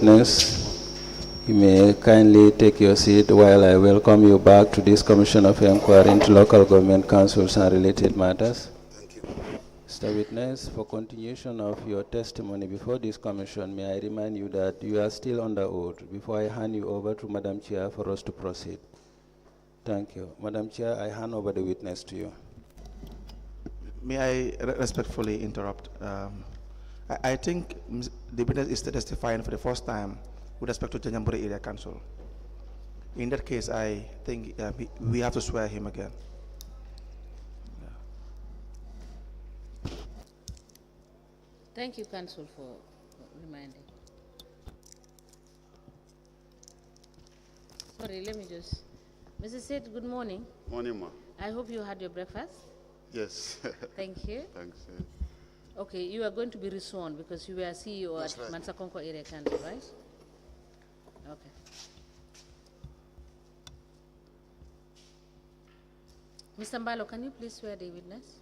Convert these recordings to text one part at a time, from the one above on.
Witness. You may kindly take your seat while I welcome you back to this Commission of Inquiry into Local Government Councils and Related Matters. Thank you. Mr. Witness, for continuation of your testimony before this commission, may I remind you that you are still under oath before I hand you over to Madam Chair for us to proceed. Thank you. Madam Chair, I hand over the witness to you. May I respectfully interrupt? I think the witness is testifying for the first time with respect to Janjanbureh Area Council. In that case, I think we have to swear him again. Thank you, Council, for reminding. Sorry, let me just... Mrs. Sait, good morning. Morning, ma. I hope you had your breakfast. Yes. Thank you. Thanks. Okay, you are going to be resworn because you were CEO That's at right. Mansakonko Area Council, right? Okay. Mr. Mbalo, can you please swear the witness?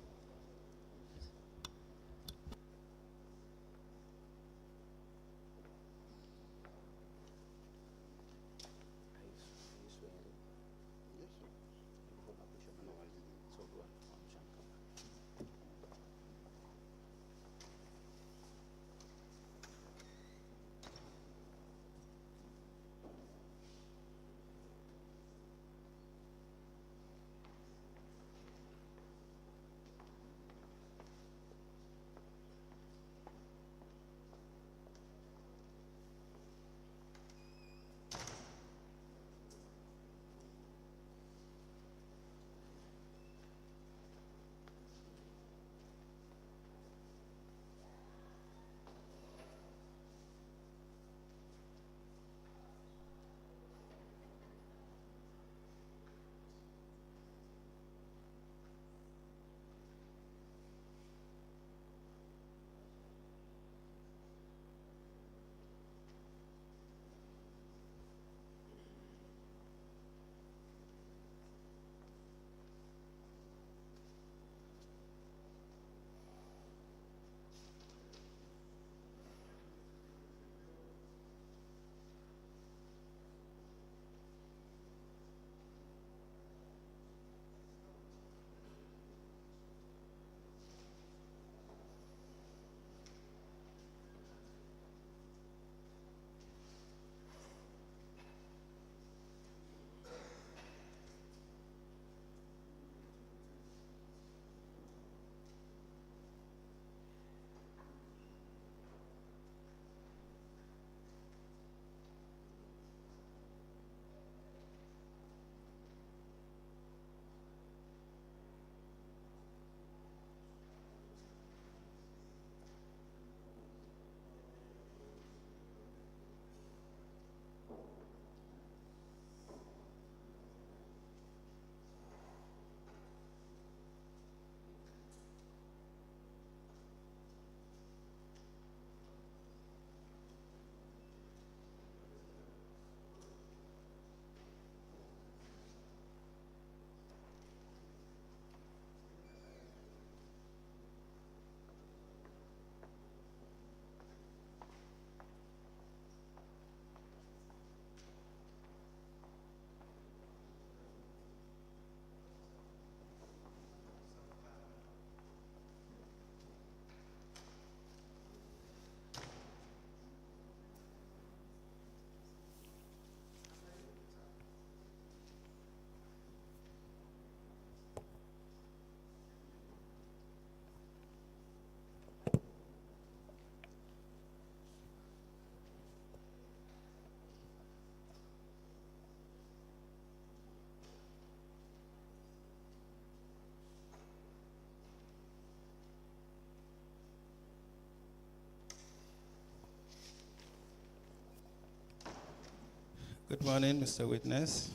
Good morning, Mr. Witness.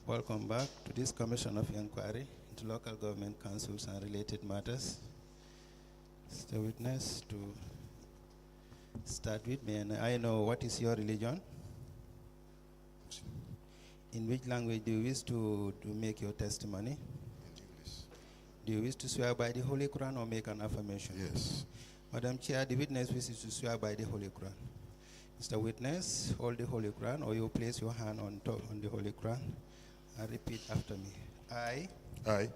Welcome back to this Commission of Inquiry into Local Government Councils and Related Matters. Mr. Witness, to start with, may I know what is your religion? In which language do you wish to make your testimony? In English. Do you wish to swear by the Holy Quran or make an affirmation? Yes. Madam Chair, the witness wishes to swear by the Holy Quran. Mr. Witness, hold the Holy Quran, or you place your hand on the Holy Quran and repeat after me. I, I,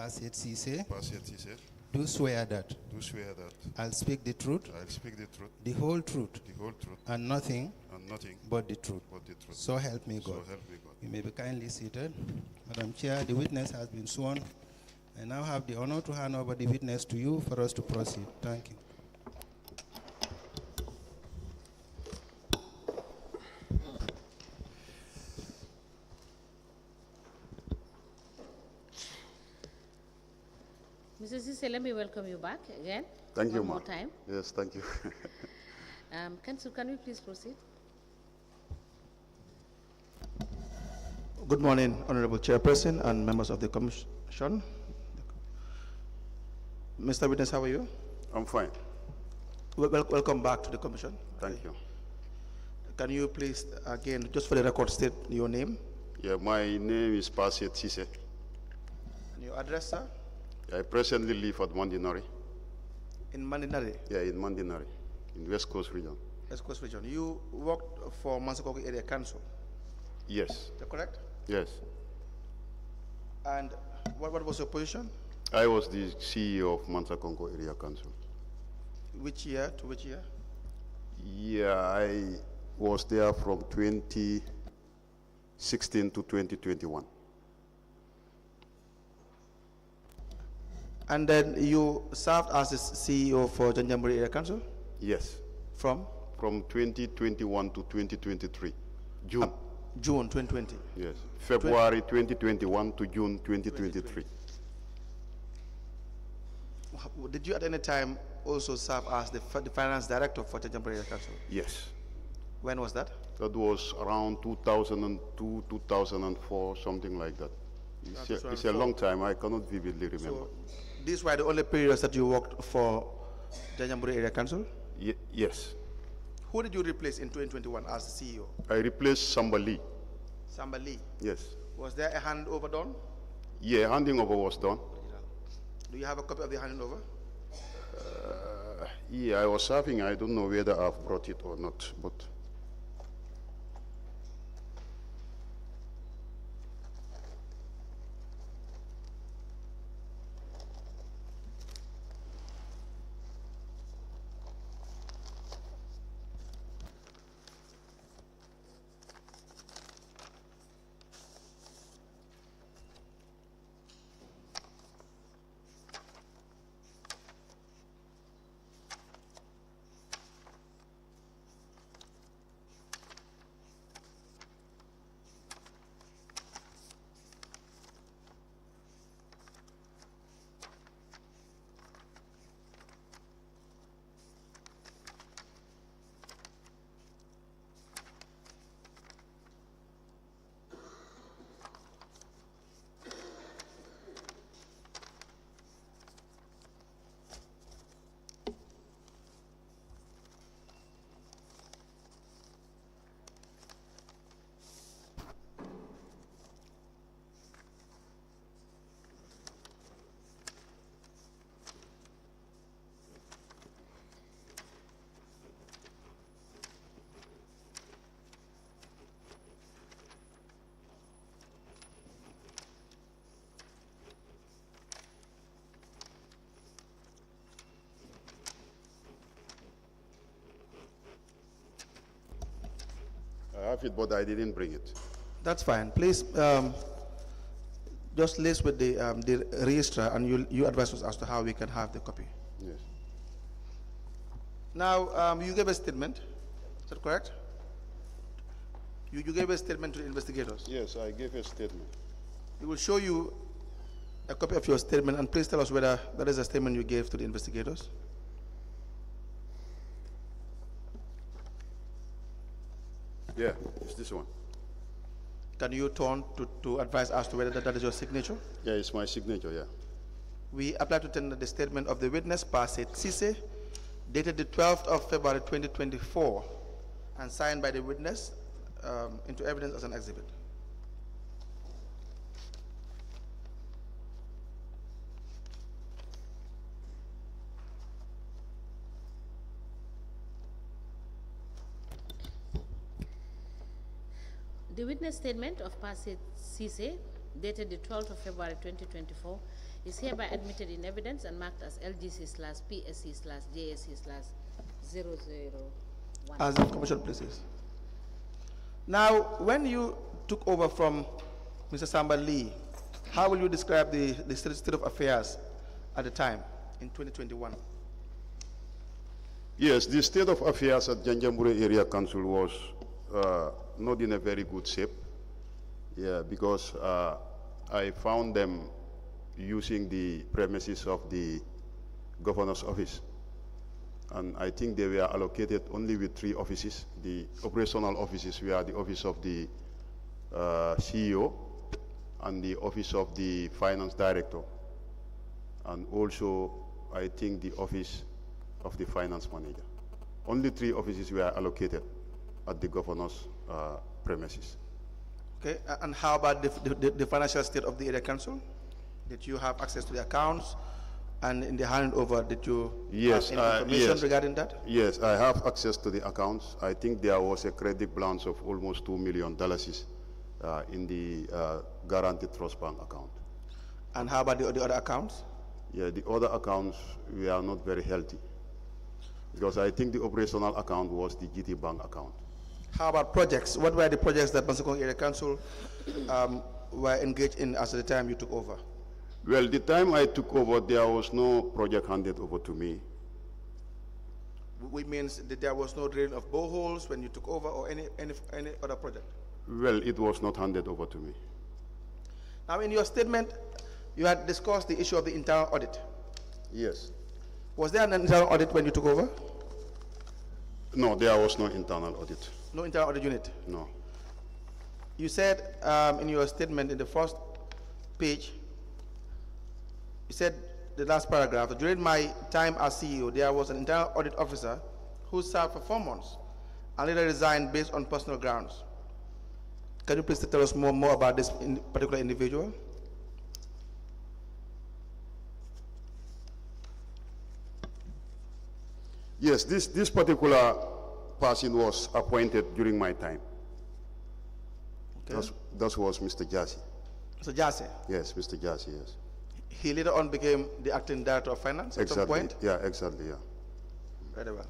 Sait Ceesay, Ceesay, do swear that do swear that I'll speak the truth, I'll speak the truth, the whole truth, the whole truth, and nothing and nothing but the truth. but the truth. So help me So God. help me God. You may be kindly seated. Madam Chair, the witness has been sworn. I now have the honor to hand over the witness to you for us to proceed. Thank you. Mrs. Ceesay, let me welcome you back again. Thank you, One more ma'am. time. Yes, thank you. Can we please proceed? Good morning, Honorable Chairperson and members of the Commission. Mr. Witness, how are you? I'm fine. Welcome back to the Commission. Thank you. Can you please, again, just for the record, state your name Yeah, my name is Sait Ceesay. and your address, sir? I presently live at Mandinari. In Mandinari, Yeah, in Mandinari, in West Coast region. West Coast region. You worked for Mansakoki Area Council, Yes, is that correct? yes. And what was your position? I was the CEO of Mansakonko Area Council. Which year to which year? Yeah, I was there from 2016 to 2021. And then you served as the CEO for Janjanbureh Area Council Yes, from from 2021 to 2023, June. June 2020. Yes, February 2021 to June 2023. Did you at any time also serve as the finance director for Janjanbureh Area Council? Yes, When was that? that was around 2002, 2004, something like that. It's a long time, I cannot vividly remember. So these were the only periods that you worked for Janjanbureh Area Council? Yes, Who did you replace in 2021 as the CEO? I replaced Samba Lee. Samba Lee. Yes, Was there a handover done? yeah, handing over was done. Do you have a copy of the handover? Yeah, I was having, I don't know whether I've brought it or not, but I have it, but I didn't bring it. That's fine. Please just list with the registrar and you advise us as to how we can have the copy. Yes. Now, you gave a statement, is that correct? You gave a statement to the investigators. Yes, I gave a statement. We will show you a copy of your statement and please tell us whether that is a statement you gave to the investigators. Yeah, it's this one. Can you turn to advise as to whether that is your signature? Yeah, it's my signature, yeah. We apply to tender the statement of the witness, Sait Ceesay, dated the 12th of February 2024 and signed by the witness into evidence as an exhibit. The witness statement of Sait Ceesay, dated the 12th of February 2024, is hereby admitted in evidence and marked as LGC/PSC/JSC/001. As of commercial places. Now, when you took over from Mr. Samba Lee, how will you describe the state of affairs at the time in 2021? Yes, the state of affairs at Janjanbureh Area Council was not in a very good shape. Yeah, because I found them using the premises of the governor's office. And I think they were allocated only with 3 offices. The operational offices were the office of the CEO and the office of the finance director. And also, I think the office of the finance manager. Only 3 offices were allocated at the governor's premises. Okay, and how about the financial state of the area council? Did you have access to the accounts? And in the handover, did you have any information regarding that? Yes, I have access to the accounts. I think there was a credit balance of almost $2 million in the Guaranteed Trust Bank account. And how about the other accounts? Yeah, the other accounts were not very healthy, because I think the operational account was the GT Bank account. How about projects? What were the projects that Bansikong Area Council were engaged in as the time you took over? Well, the time I took over, there was no project handed over to me. Which means that there was no drilling of boreholes when you took over, or any other project? Well, it was not handed over to me. Now, in your statement, you had discussed the issue of the internal audit. Yes. Was there an internal audit when you took over? No, there was no internal audit. No internal audit unit? No. You said in your statement in the first page, you said the last paragraph, during my time as CEO, there was an internal audit officer who served for 4 months and later resigned based on personal grounds. Can you please tell us more about this particular individual? Yes, this particular person was appointed during my time. Okay. That was Mr. Jassy. Mr. Jassy? Yes, Mr. Jassy, yes. He later on became the acting director of finance at some point? Yeah, exactly, yeah. Very well.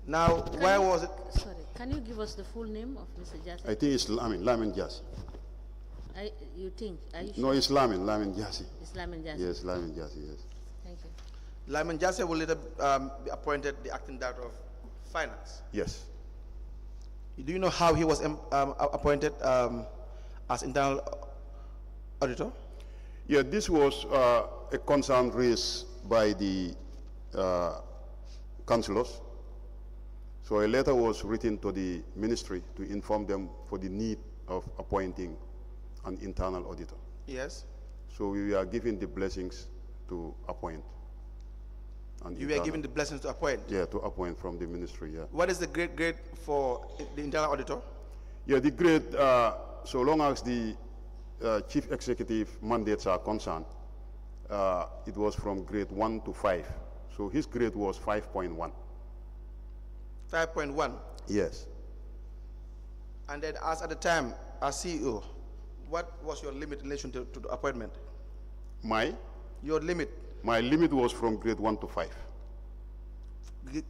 Now, why was it? Sorry, can you give us the full name of Mr. Jassy? I think it's Lamin Jassy. You think? Are you sure? No, it's Lamin Jassy. It's Lamin Jassy. Yes, Lamin Jassy, yes. Thank you. Lamin Jassy will later be appointed the acting director of finance. Yes. Do you know how he was appointed as internal auditor? Yeah, this was a concern raised by the councillors. So a letter was written to the ministry to inform them for the need of appointing an internal auditor. Yes. So we are given the blessings to appoint. You were given the blessings to appoint? Yeah, to appoint from the ministry, yeah. What is the grade for the internal auditor? Yeah, the grade, so long as the chief executive mandates are concerned, it was from grade 1 to 5. So his grade was 5.1. 5.1? Yes. And then as at the time, as CEO, what was your limit in relation to the appointment? Your limit? My limit was from grade 1 to 5.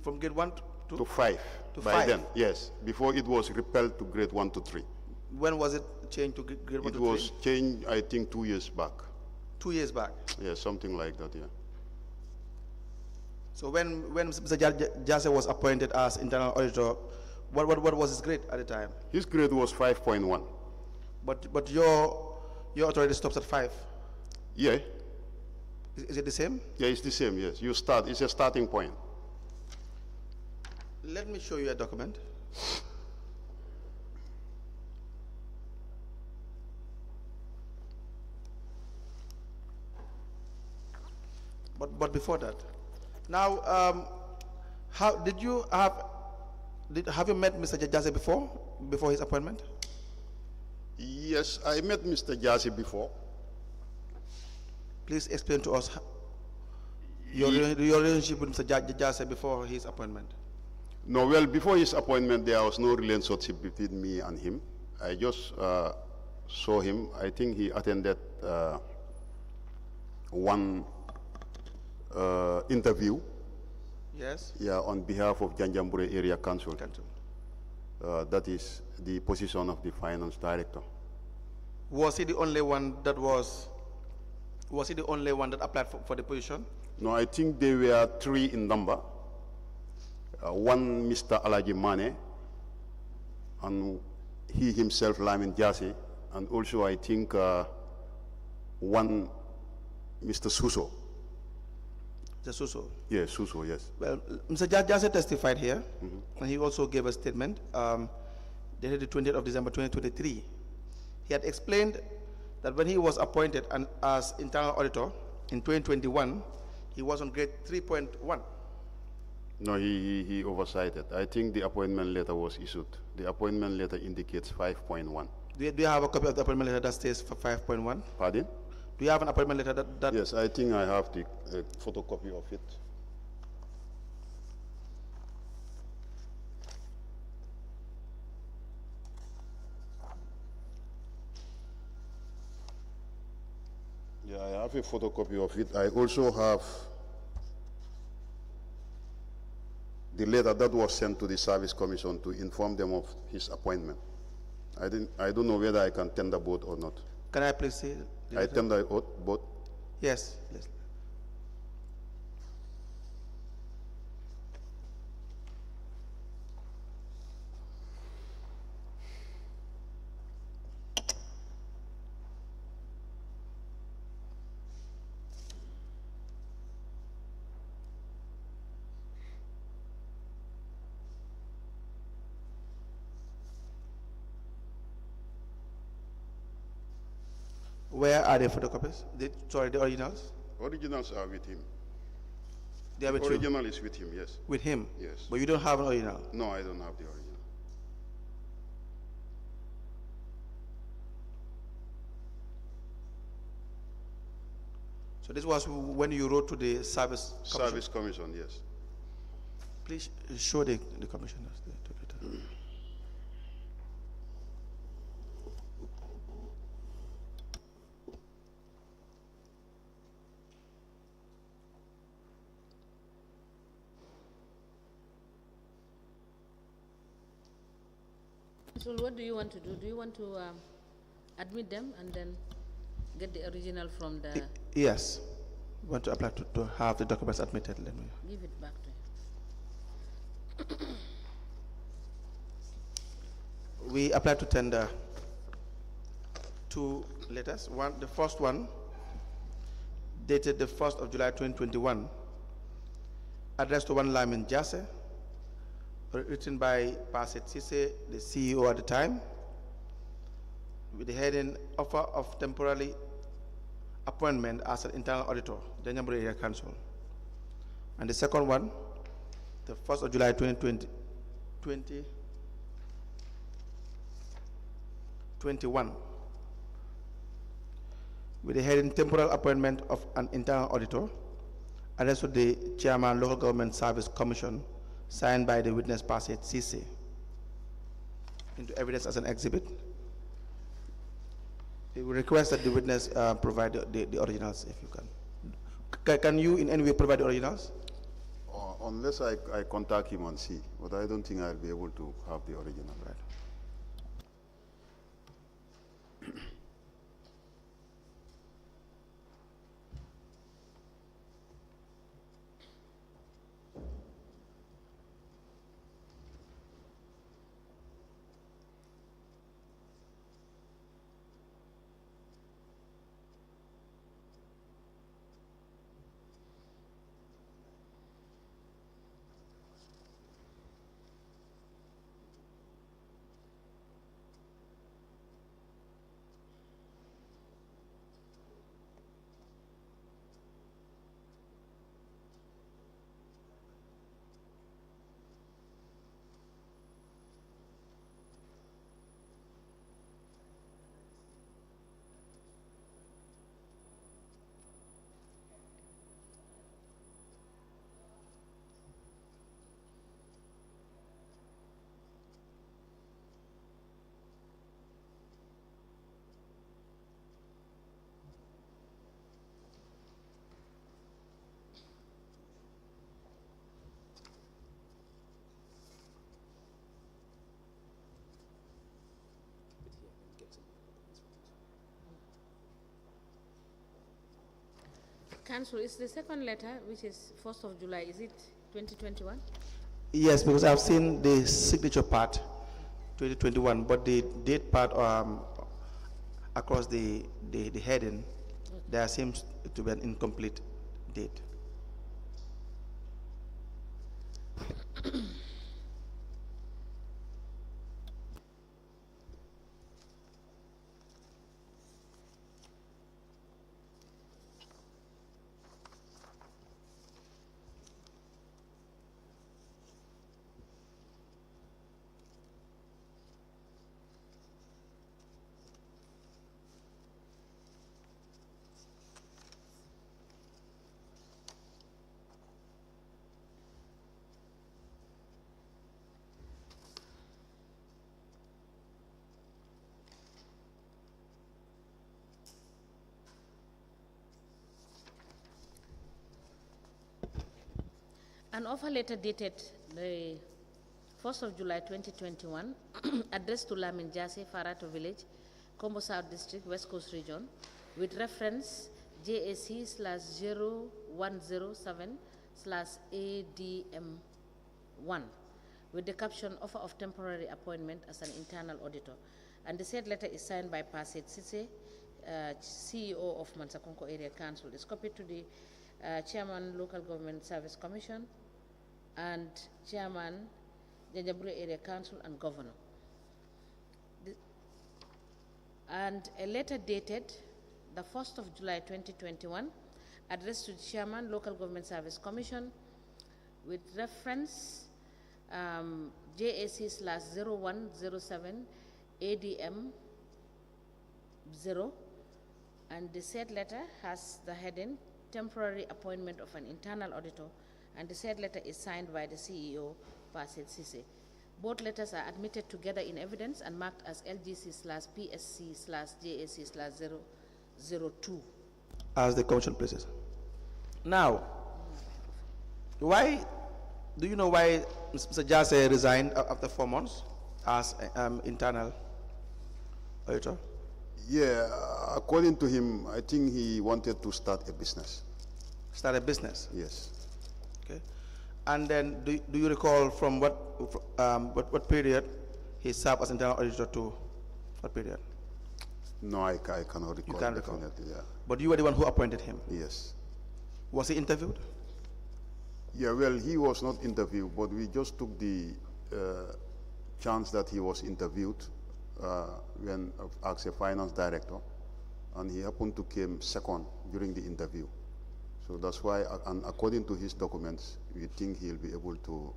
From grade 1 to 5. To by 5? Then, yes. Before it was repelled to grade 1 to 3. When was it changed to grade 1 to 3? It was changed, I think, 2 years back. 2 years back? Yeah, something like that, yeah. So when Mr. Jassy was appointed as internal auditor, what was his grade at the time? His grade was 5.1. But your authority stops at 5? Yeah. Is it the same? Yeah, it's the same, yes. You start, it's a starting point. Let me show you a document. But before that, now, how did you have you met Mr. Jassy before his appointment? Yes, I met Mr. Jassy before. Please explain to us your relationship with Mr. Jassy before his appointment. No, well, before his appointment, there was no relationship between me and him. I just saw him. I think he attended one interview. Yes. Yeah, on behalf of Janjanbureh Area Council. Council. That is the position of the finance director. Was he the only one that was he the only one that applied for the position? No, I think there were 3 in number. One Mr. Alaji Mane, and he himself, Lamin Jasi, and also I think one Mr. Suso. The Suso. Yes, Suso, yes. Well, Mr. Jase testified here, and he also gave a statement dated the 20th of December 2023. He had explained that when he was appointed as internal auditor in 2021, he was on grade 3.1. No, he oversighted. I think the appointment letter was issued. The appointment letter indicates 5.1. Do you have a copy of the appointment letter that states for 5.1? Pardon? Do you have an appointment letter that Yes, I think I have the photocopy of it. Yeah, I have a photocopy of it. I also have the letter that was sent to the Service Commission to inform them of his appointment. I don't know whether I can tender both or not. Can I please see? I tender both. Yes, yes. Where are the photocopies? Sorry, the originals? Originals are with him. They are with The you? original is with him, yes. With him? Yes. But you don't have an original? No, I don't have the original. So this was when you wrote to the Service Commission? Service Commission, yes. Please show the commissioners. So what do you want to do? Do you want to admit them and then get the original from the... Yes. We want to apply to have the documents admitted. Let me Give it back to him. We apply to tender 2 letters. The first one, dated the 1st of July 2021, addressed to one Lamin Jase, written by Ceesay, the CEO at the time, with the heading Offer of Temporary Appointment as an Internal Auditor, Janjanbureh Area Council. And the second one, the 1st of July 2021, with the heading Temporal Appointment of an Internal Auditor, addressed to the Chairman, Local Government Service Commission, signed by the witness Sait Ceesay, into evidence as an exhibit. We will request that the witness provide the originals, if you can. Can you in any way provide the originals? Unless I contact him and see, but I don't think I'll be able to have the original. Right. Council, is the second letter, which is 1st of July, is it 2021? Yes, because I've seen the signature part, 2021, but the date part across the heading, there seems to be an incomplete date. An offer letter dated the 1st of July 2021, addressed to Lamin Jase, Farato Village, Combo South District, West Coast Region, with reference JAC/0107/ADM1, with the caption offer of temporary appointment as an internal auditor. And the said letter is signed by Sait, Ceesay, CEO of Mansakonko Area Council. It's copied to the Chairman, Local Government Service Commission, and Chairman, Janjanbureh Area Council, and Governor. And a letter dated the 1st of July 2021, addressed to the Chairman, Local Government Service Commission, with reference JAC/0107/ADM0, and the said letter has the heading temporary appointment of an internal auditor, and the said letter is signed by the CEO, Sait Ceesay. Both letters are admitted together in evidence and marked as LGC/PSC/JAC/002. As the commission places. Now, why, do you know why Mr. Ceesay resigned after 4 months as internal auditor? Yeah, according to him, I think he wanted to start a business. Start a business? Yes. Okay. And then, do you recall from what period he served as internal auditor to what period? No, I cannot recall. You can't recall? Yeah. But you were the one who appointed him? Yes. Was he interviewed? Yeah, well, he was not interviewed, but we just took the chance that he was interviewed when as a finance director, and he happened to come second during the interview. So that's why, and according to his documents, we think he'll be able to.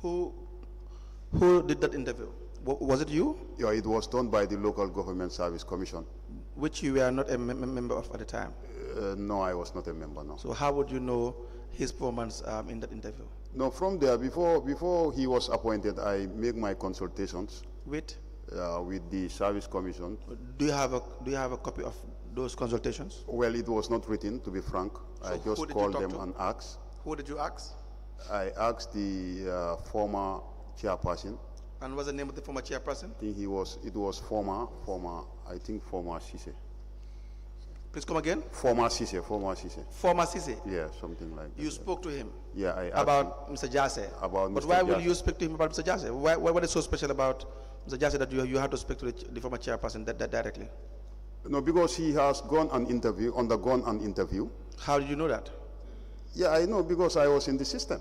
Who did that interview? Was it you? Yeah, it was done by the Local Government Service Commission. Which you were not a member of at the time? No, I was not a member, no. So how would you know his performance in that interview? No, from there, before he was appointed, I make my consultations with the Service Commission. Do you have a copy of those consultations? Well, it was not written, to be frank. So I just called them and asked. Who did you ask? I asked the former chairperson. And what's the name of the former chairperson? I think it was former Ceesay. Please come again? Former Ceesay. Former Ceesay? Yeah, something like that. You spoke to him? Yeah, I asked about Mr. Ceesay? About Mr. But why would Ceesay. you speak to him about Mr. Ceesay? What is so special about Mr. Ceesay that you had to speak to the former chairperson that directly? No, because he has undergone an interview. How did you know that? Yeah, I know because I was in the system.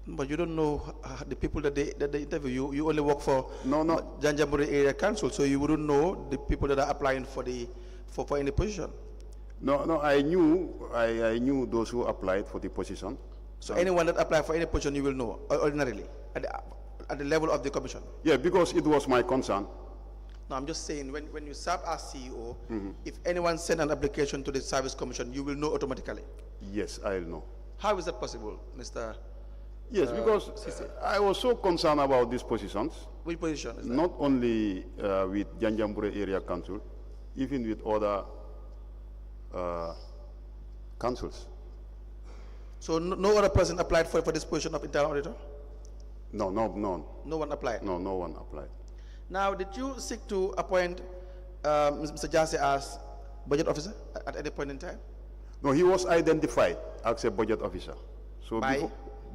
But you don't know the people that they interview. You only work for No. Janjanbureh Area Council, so you wouldn't know the people that are applying for any position. No, I knew those who applied for the position. So anyone that applied for any position, you will know ordinarily at the level of the commission. Yeah, because it was my concern. No, I'm just saying when you serve as CEO, if anyone sent an application to the Service Commission, you will know automatically. Yes, I'll know. How is that possible, Mr. Yes, because I was so concerned about these positions. Which position is that? Not only with Janjanbureh Area Council, even with other councils. So no other person applied for this position of internal auditor? No. No one applied? No one applied. Now, did you seek to appoint Mr. Ceesay as budget officer at any point in time? No, he was identified as a budget officer. So By?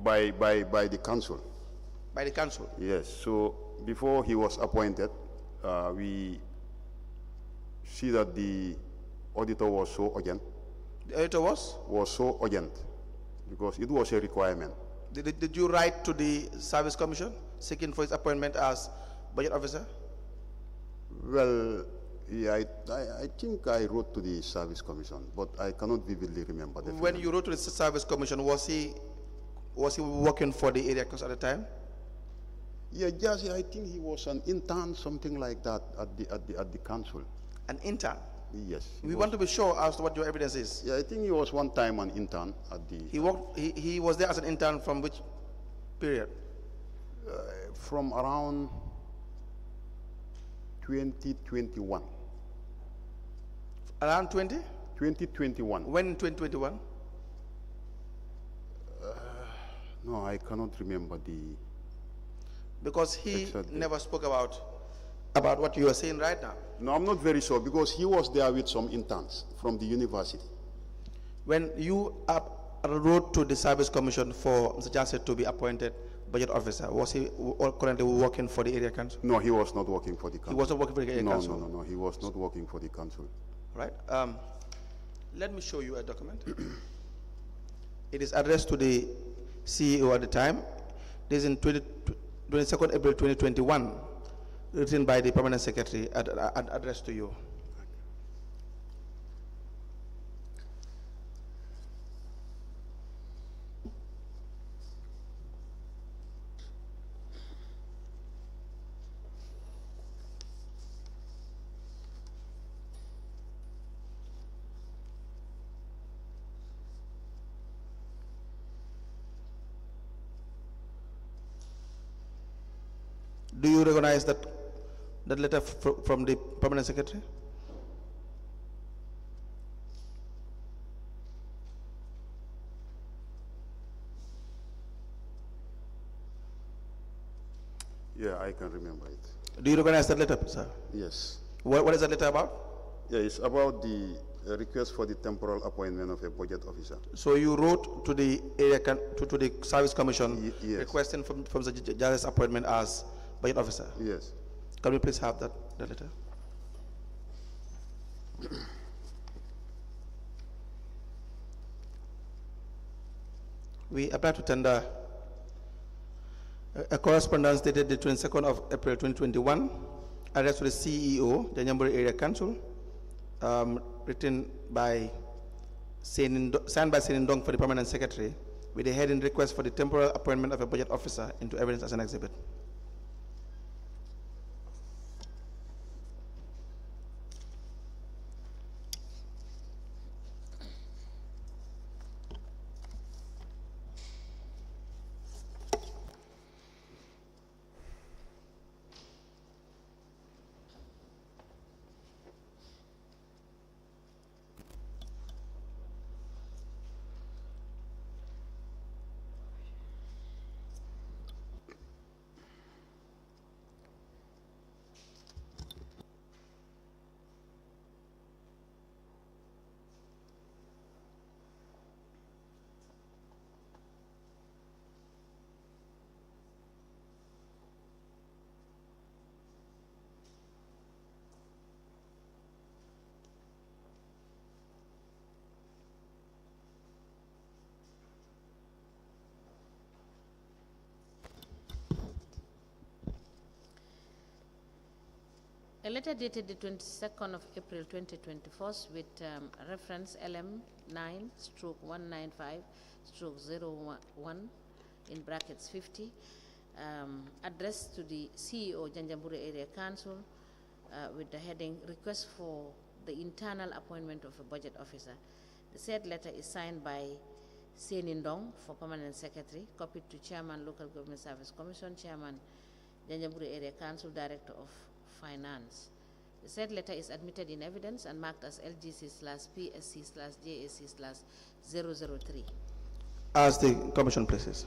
by the council. By the council? Yes. So before he was appointed, we see that the auditor was so urgent. The auditor was? Was so urgent because it was a requirement. Did you write to the Service Commission seeking for his appointment as budget officer? Well, yeah, I think I wrote to the Service Commission, but I cannot vividly remember. When you wrote to the Service Commission, was he working for the area council at the time? Yeah, just I think he was an intern, something like that, at the council. An intern? Yes. We want to be sure as to what your evidence is. Yeah, I think he was one time an intern at the. He was there as an intern from which period? From around 2021. Around 20? 2021. When in 2021? No, I cannot remember the. Because he exactly. never spoke about what you are saying right now. No, I'm not very sure because he was there with some interns from the university. When you wrote to the Service Commission for Mr. Ceesay to be appointed budget officer, was he currently working for the area council? No, he was not working for the council. He wasn't working for the area council? No, he was not working for the council. Right. Let me show you a document. It is addressed to the CEO at the time. This is in 22nd April 2021, written by the permanent secretary, addressed to you. Do you recognize that letter from the permanent secretary? Yeah, I can remember it. Do you recognize that letter, sir? Yes. What is that letter about? Yeah, it's about the request for the temporal appointment of a budget officer. So you wrote to the area to the Service Commission yes. requesting from the judge's appointment as budget officer? Yes. Can we please have that letter? We apply to tender a correspondence dated the 22nd of April 2021, addressed to the CEO, the Janjanbureh Area Council, written by signed by Sait Ndong for the permanent secretary, with a heading request for the temporal appointment of a budget officer into evidence as an exhibit. A letter dated the 22nd of April 2024 with reference LM9/195/01 in brackets 50, addressed to the CEO Janjanbureh Area Council with the heading request for the internal appointment of a budget officer. The said letter is signed by Sait Ndong for permanent secretary, copied to Chairman Local Government Service Commission, Chairman Janjanbureh Area Council, Director of Finance. The said letter is admitted in evidence and marked as LGC/PSC/JAC/003. As the Commission places.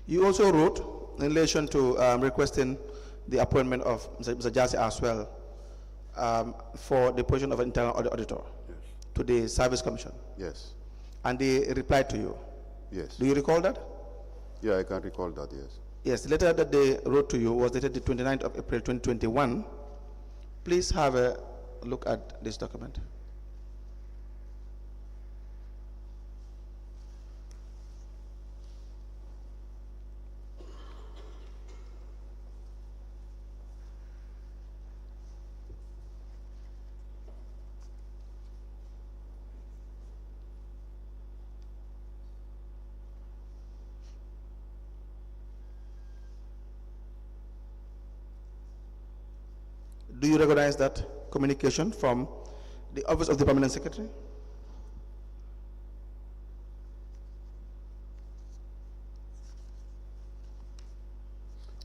You also wrote in relation to requesting the appointment of Mr. Ceesay as well for the position of an internal auditor. Yes. to the Service Commission, Yes. and they replied to you. Yes. Do you recall that? Yeah, I can recall that, yes. Yes, the letter that they wrote to you was dated the 29th of April 2021. Please have a look at this document. Do you recognize that communication from the Office of the Permanent Secretary?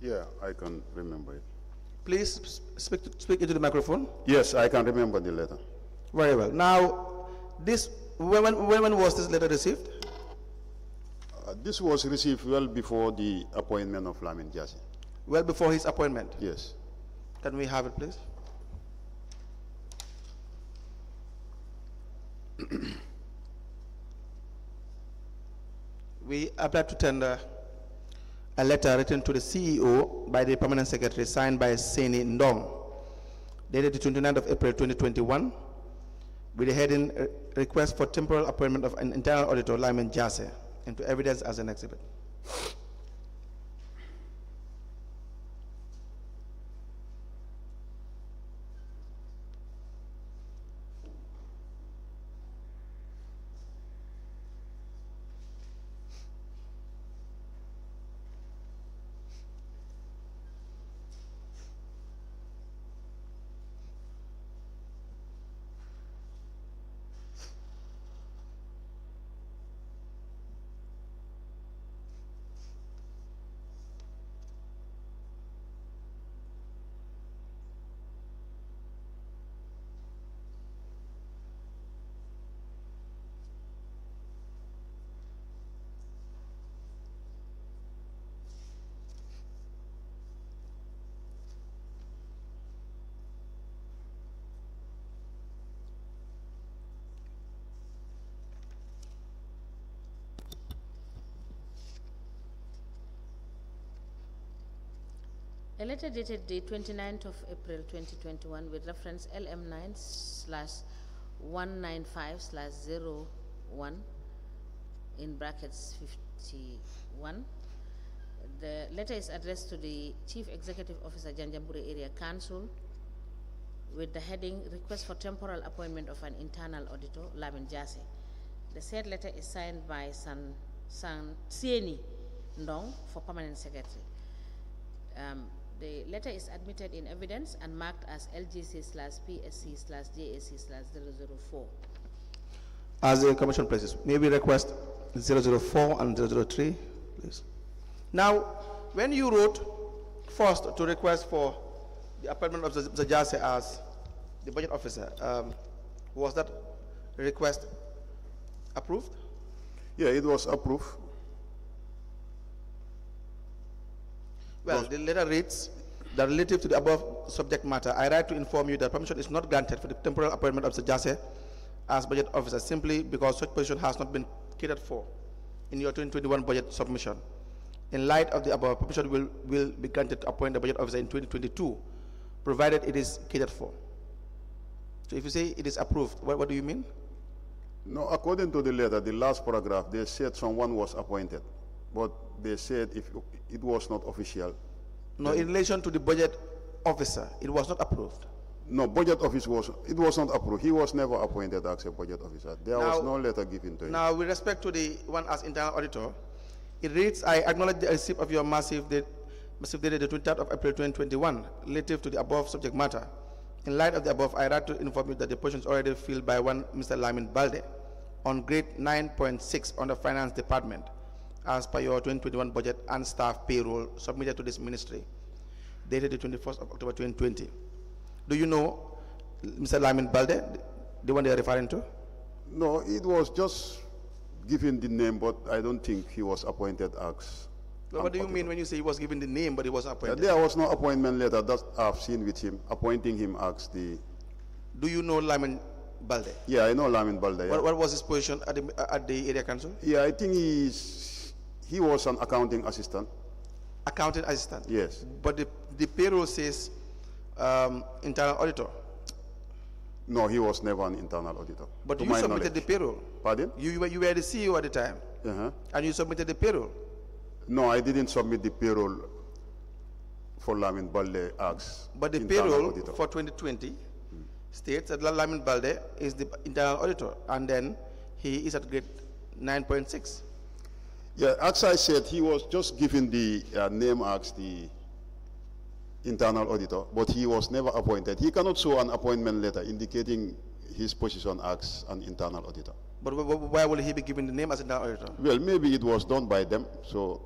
Yeah, I can remember it. Please speak into the microphone. Yes, I can remember the letter. Very well. Now, when was this letter received? This was received well before the appointment of Lamin Jassy. Well before his appointment. Yes. Can we have it, please? We applied to tender a letter written to the CEO by the Permanent Secretary, signed by Seni Ndong, dated the 29th of April 2021, with the heading Request for Temporal Appointment of an Internal Auditor, Lamin Jassy, into evidence as an exhibit. A letter dated the 29th of April 2021 with reference LM9/195/01 in brackets 51. The letter is addressed to the Chief Executive Officer, Janjanbureh Area Council, with the heading Request for Temporal Appointment of an Internal Auditor, Lamin Jassy. The said letter is signed by Seni Ndong for Permanent Secretary. The letter is admitted in evidence and marked as LGC/PSC/JAC/004. As the Commission places, may we request 004 and 003, please? Now, when you wrote first to request for the appointment of Mr. Jassy as the budget officer, was that request approved? Yeah, it was approved. Well, the letter reads that relative to the above subject matter, I write to inform you that permission is not granted for the temporal appointment of Mr. Jassy as budget officer simply because such position has not been catered for in your 2021 budget submission. In light of the above, permission will be granted to appoint the budget officer in 2022, provided it is catered for. So if you say it is approved, what do you mean? No, according to the letter, the last paragraph, they said someone was appointed, but they said if it was not official. No, in relation to the budget officer, it was not approved. No, budget office it was not approved. He was never appointed as a budget officer. There was no letter given to him. Now, with respect to the one as internal auditor, it reads, I acknowledge the receipt of your massive dated the 23rd of April 2021, relative to the above subject matter. In light of the above, I write to inform you that the position is already filled by one Mr. Lamin Balde on grade 9.6 on the Finance Department, as per your 2021 budget and staff payroll submitted to this ministry, dated the 21st of October 2020. Do you know Mr. Lamin Balde, the one they are referring to? No, it was just given the name, but I don't think he was appointed as. Well, what do you mean when you say he was given the name, but he was appointed? There was no appointment letter that I've seen with him, appointing him as the. Do you know Lamin Balde. Yeah, I know Lamin Balde. Yeah. What was his position at the area council? Yeah, I think he was an accounting assistant. Accounting assistant. Yes. But the payroll says internal auditor. No, he was never an internal auditor. But you submitted the payroll. Pardon? You were the CEO at the time. And you submitted the payroll. No, I didn't submit the payroll for Lamin Balde Acts. But the payroll for 2020 states that Lamin Balde is the internal auditor, and then he is at grade 9.6. Yeah, as I said, he was just given the name as the internal auditor, but he was never appointed. He cannot show an appointment letter indicating his position as an internal auditor. But why will he be given the name as internal auditor? Well, maybe it was done by them. So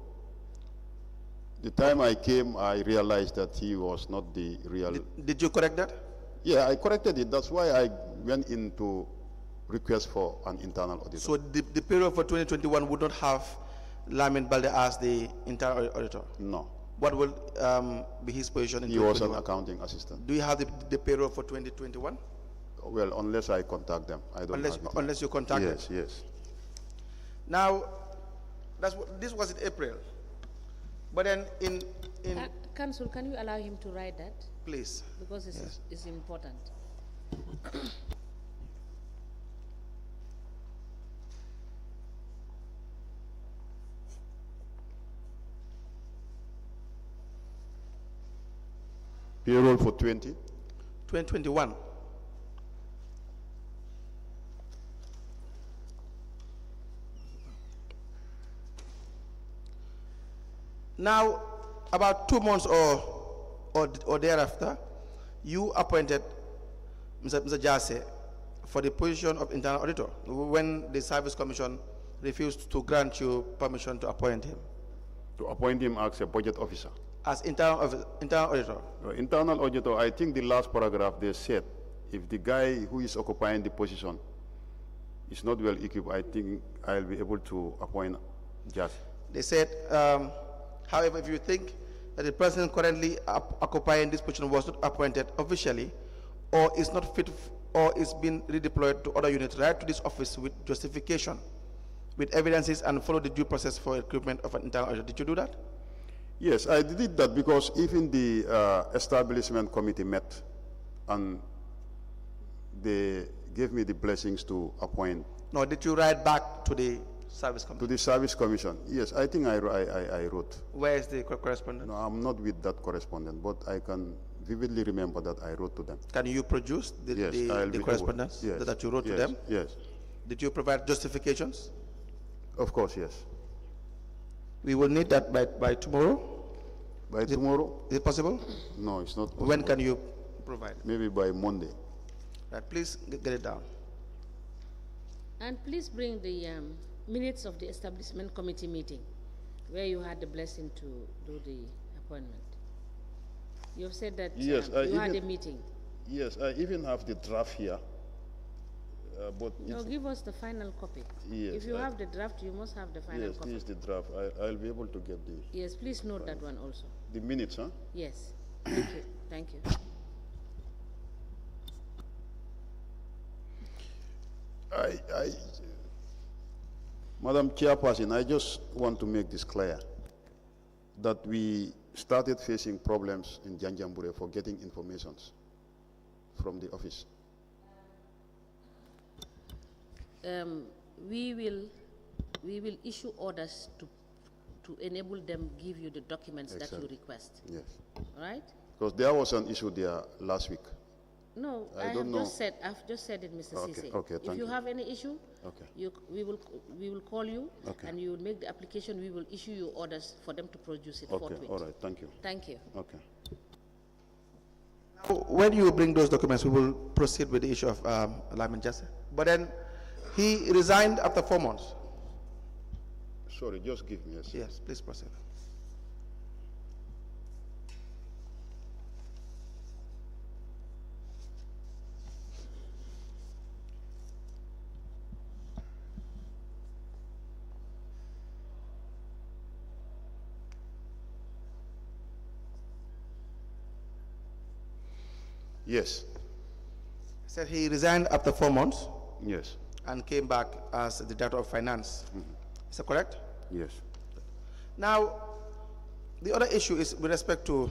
the time I came, I realized that he was not the real. Did you correct that? Yeah, I corrected it. That's why I went into request for an internal auditor. So the payroll for 2021 would not have Lamin Balde as the internal auditor? No. What will be his position in He was 2021? an accounting assistant. Do you have the payroll for 2021? Well, unless I contact them, I don't have it. Unless you contact them. Yes, yes. Now, this was in April. But then in Council, can you allow him to write that? please. Because it's important. Payroll for 2021. Now, about 2 months or thereafter, you appointed Mr. Ceesay for the position of internal auditor when the Service Commission refused to grant you permission to appoint him. To appoint him as a budget officer. As internal auditor. Internal auditor, I think the last paragraph they said, if the guy who is occupying the position is not well equipped, I think I'll be able to appoint just. They said, however, if you think that the person currently occupying this position was not appointed officially or is not fit or is being redeployed to other units, write to this office with justification, with evidences, and follow the due process for recruitment of an internal auditor. Did you do that? Yes, I did that because even the establishment committee met and they gave me the blessings to appoint. No, did you write back to the Service Commission? To the Service Commission. Yes, I think I wrote. Where is the correspondence? No, I'm not with that correspondent, but I can vividly remember that I wrote to them. Can you produce the correspondence that you wrote to them? Yes. Did you provide justifications? Of course, yes. We will need that by tomorrow. By tomorrow? Is it possible? No, it's not possible. When can you provide? Maybe by Monday. Right, please get it down. And please bring the minutes of the establishment committee meeting where you had the blessing to do the appointment. You've said that yes, you had a meeting. Yes, I even have the draft here. But no, give us the final copy. Yes, if you have the draft, you must have the final copy. Yes, this is the draft. I'll be able to get the... Yes, please note that one also. The minutes, huh? Yes. Thank you. Thank you. Madam Chairperson, I just want to make this clear that we started facing problems in Janjanbureh for getting information from the office. We will issue orders to enable them give you the documents that you request. Yes. Right? Because there was an issue there last week. No, I've just said it, Mr. Ceesay. Okay, if you have any issue, okay, we will call you, and you will make the application. We will issue you orders for them to produce it forthwith. Okay, all right, thank you. Thank you. Okay. Now, when you bring those documents, we will proceed with the issue of Lamin Ceesay. But then he resigned after 4 months. Sorry, just give me a second. Yes, please proceed. Yes. Said he resigned after 4 months Yes. and came back as the director of finance. Is that correct? Yes. Now, the other issue is with respect to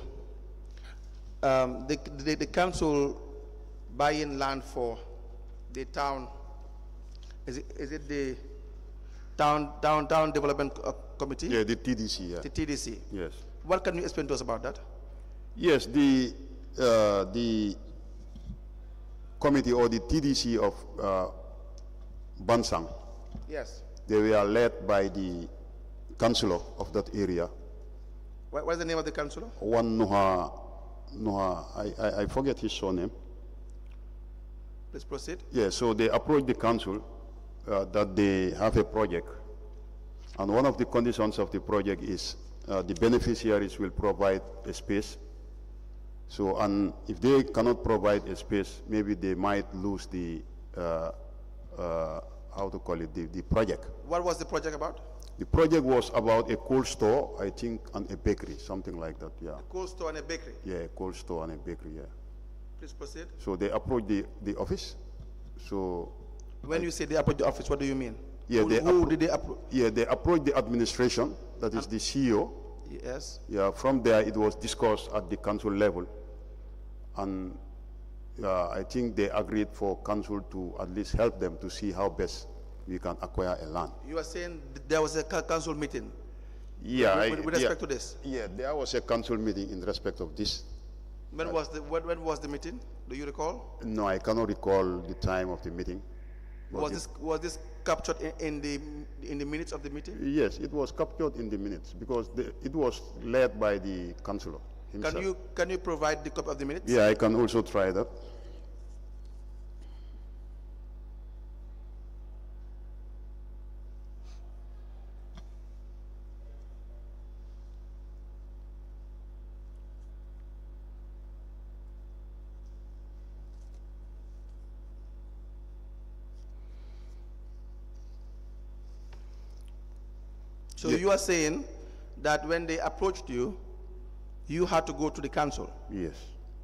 the council buying land for the town. Is it the town development committee? Yeah, the TDC. Yeah. The TDC. Yes. What can you explain to us about that? Yes, the committee or the TDC of Bansang, Yes. they were led by the councillor of that area. What is the name of the councillor? One Nuha, I forget his surname. Please proceed. Yeah, so they approached the council that they have a project, and one of the conditions of the project is the beneficiaries will provide a space. So, and if they cannot provide a space, maybe they might lose the, how to call it, the project. What was the project about? The project was about a cold store, I think, and a bakery, something like that, yeah. A cold store and a bakery. Yeah, a cold store and a bakery, yeah. Please proceed. So they approached the office. So When you say they approach the office, what do you mean? yeah, who did they approach? yeah, they approached the administration, that is the CEO. Yes. Yeah, from there it was discussed at the council level, and I think they agreed for council to at least help them to see how best we can acquire a land. You are saying there was a council meeting Yeah, with respect to this. Yeah, there was a council meeting in respect of this. When was the meeting? Do you recall? No, I cannot recall the time of the meeting. but Was this captured in the minutes of the meeting? Yes, it was captured in the minutes because it was led by the councillor himself. Can you provide the copy of the minutes? Yeah, I can also try that. So you are saying that when they approached you, you had to go to the council Yes,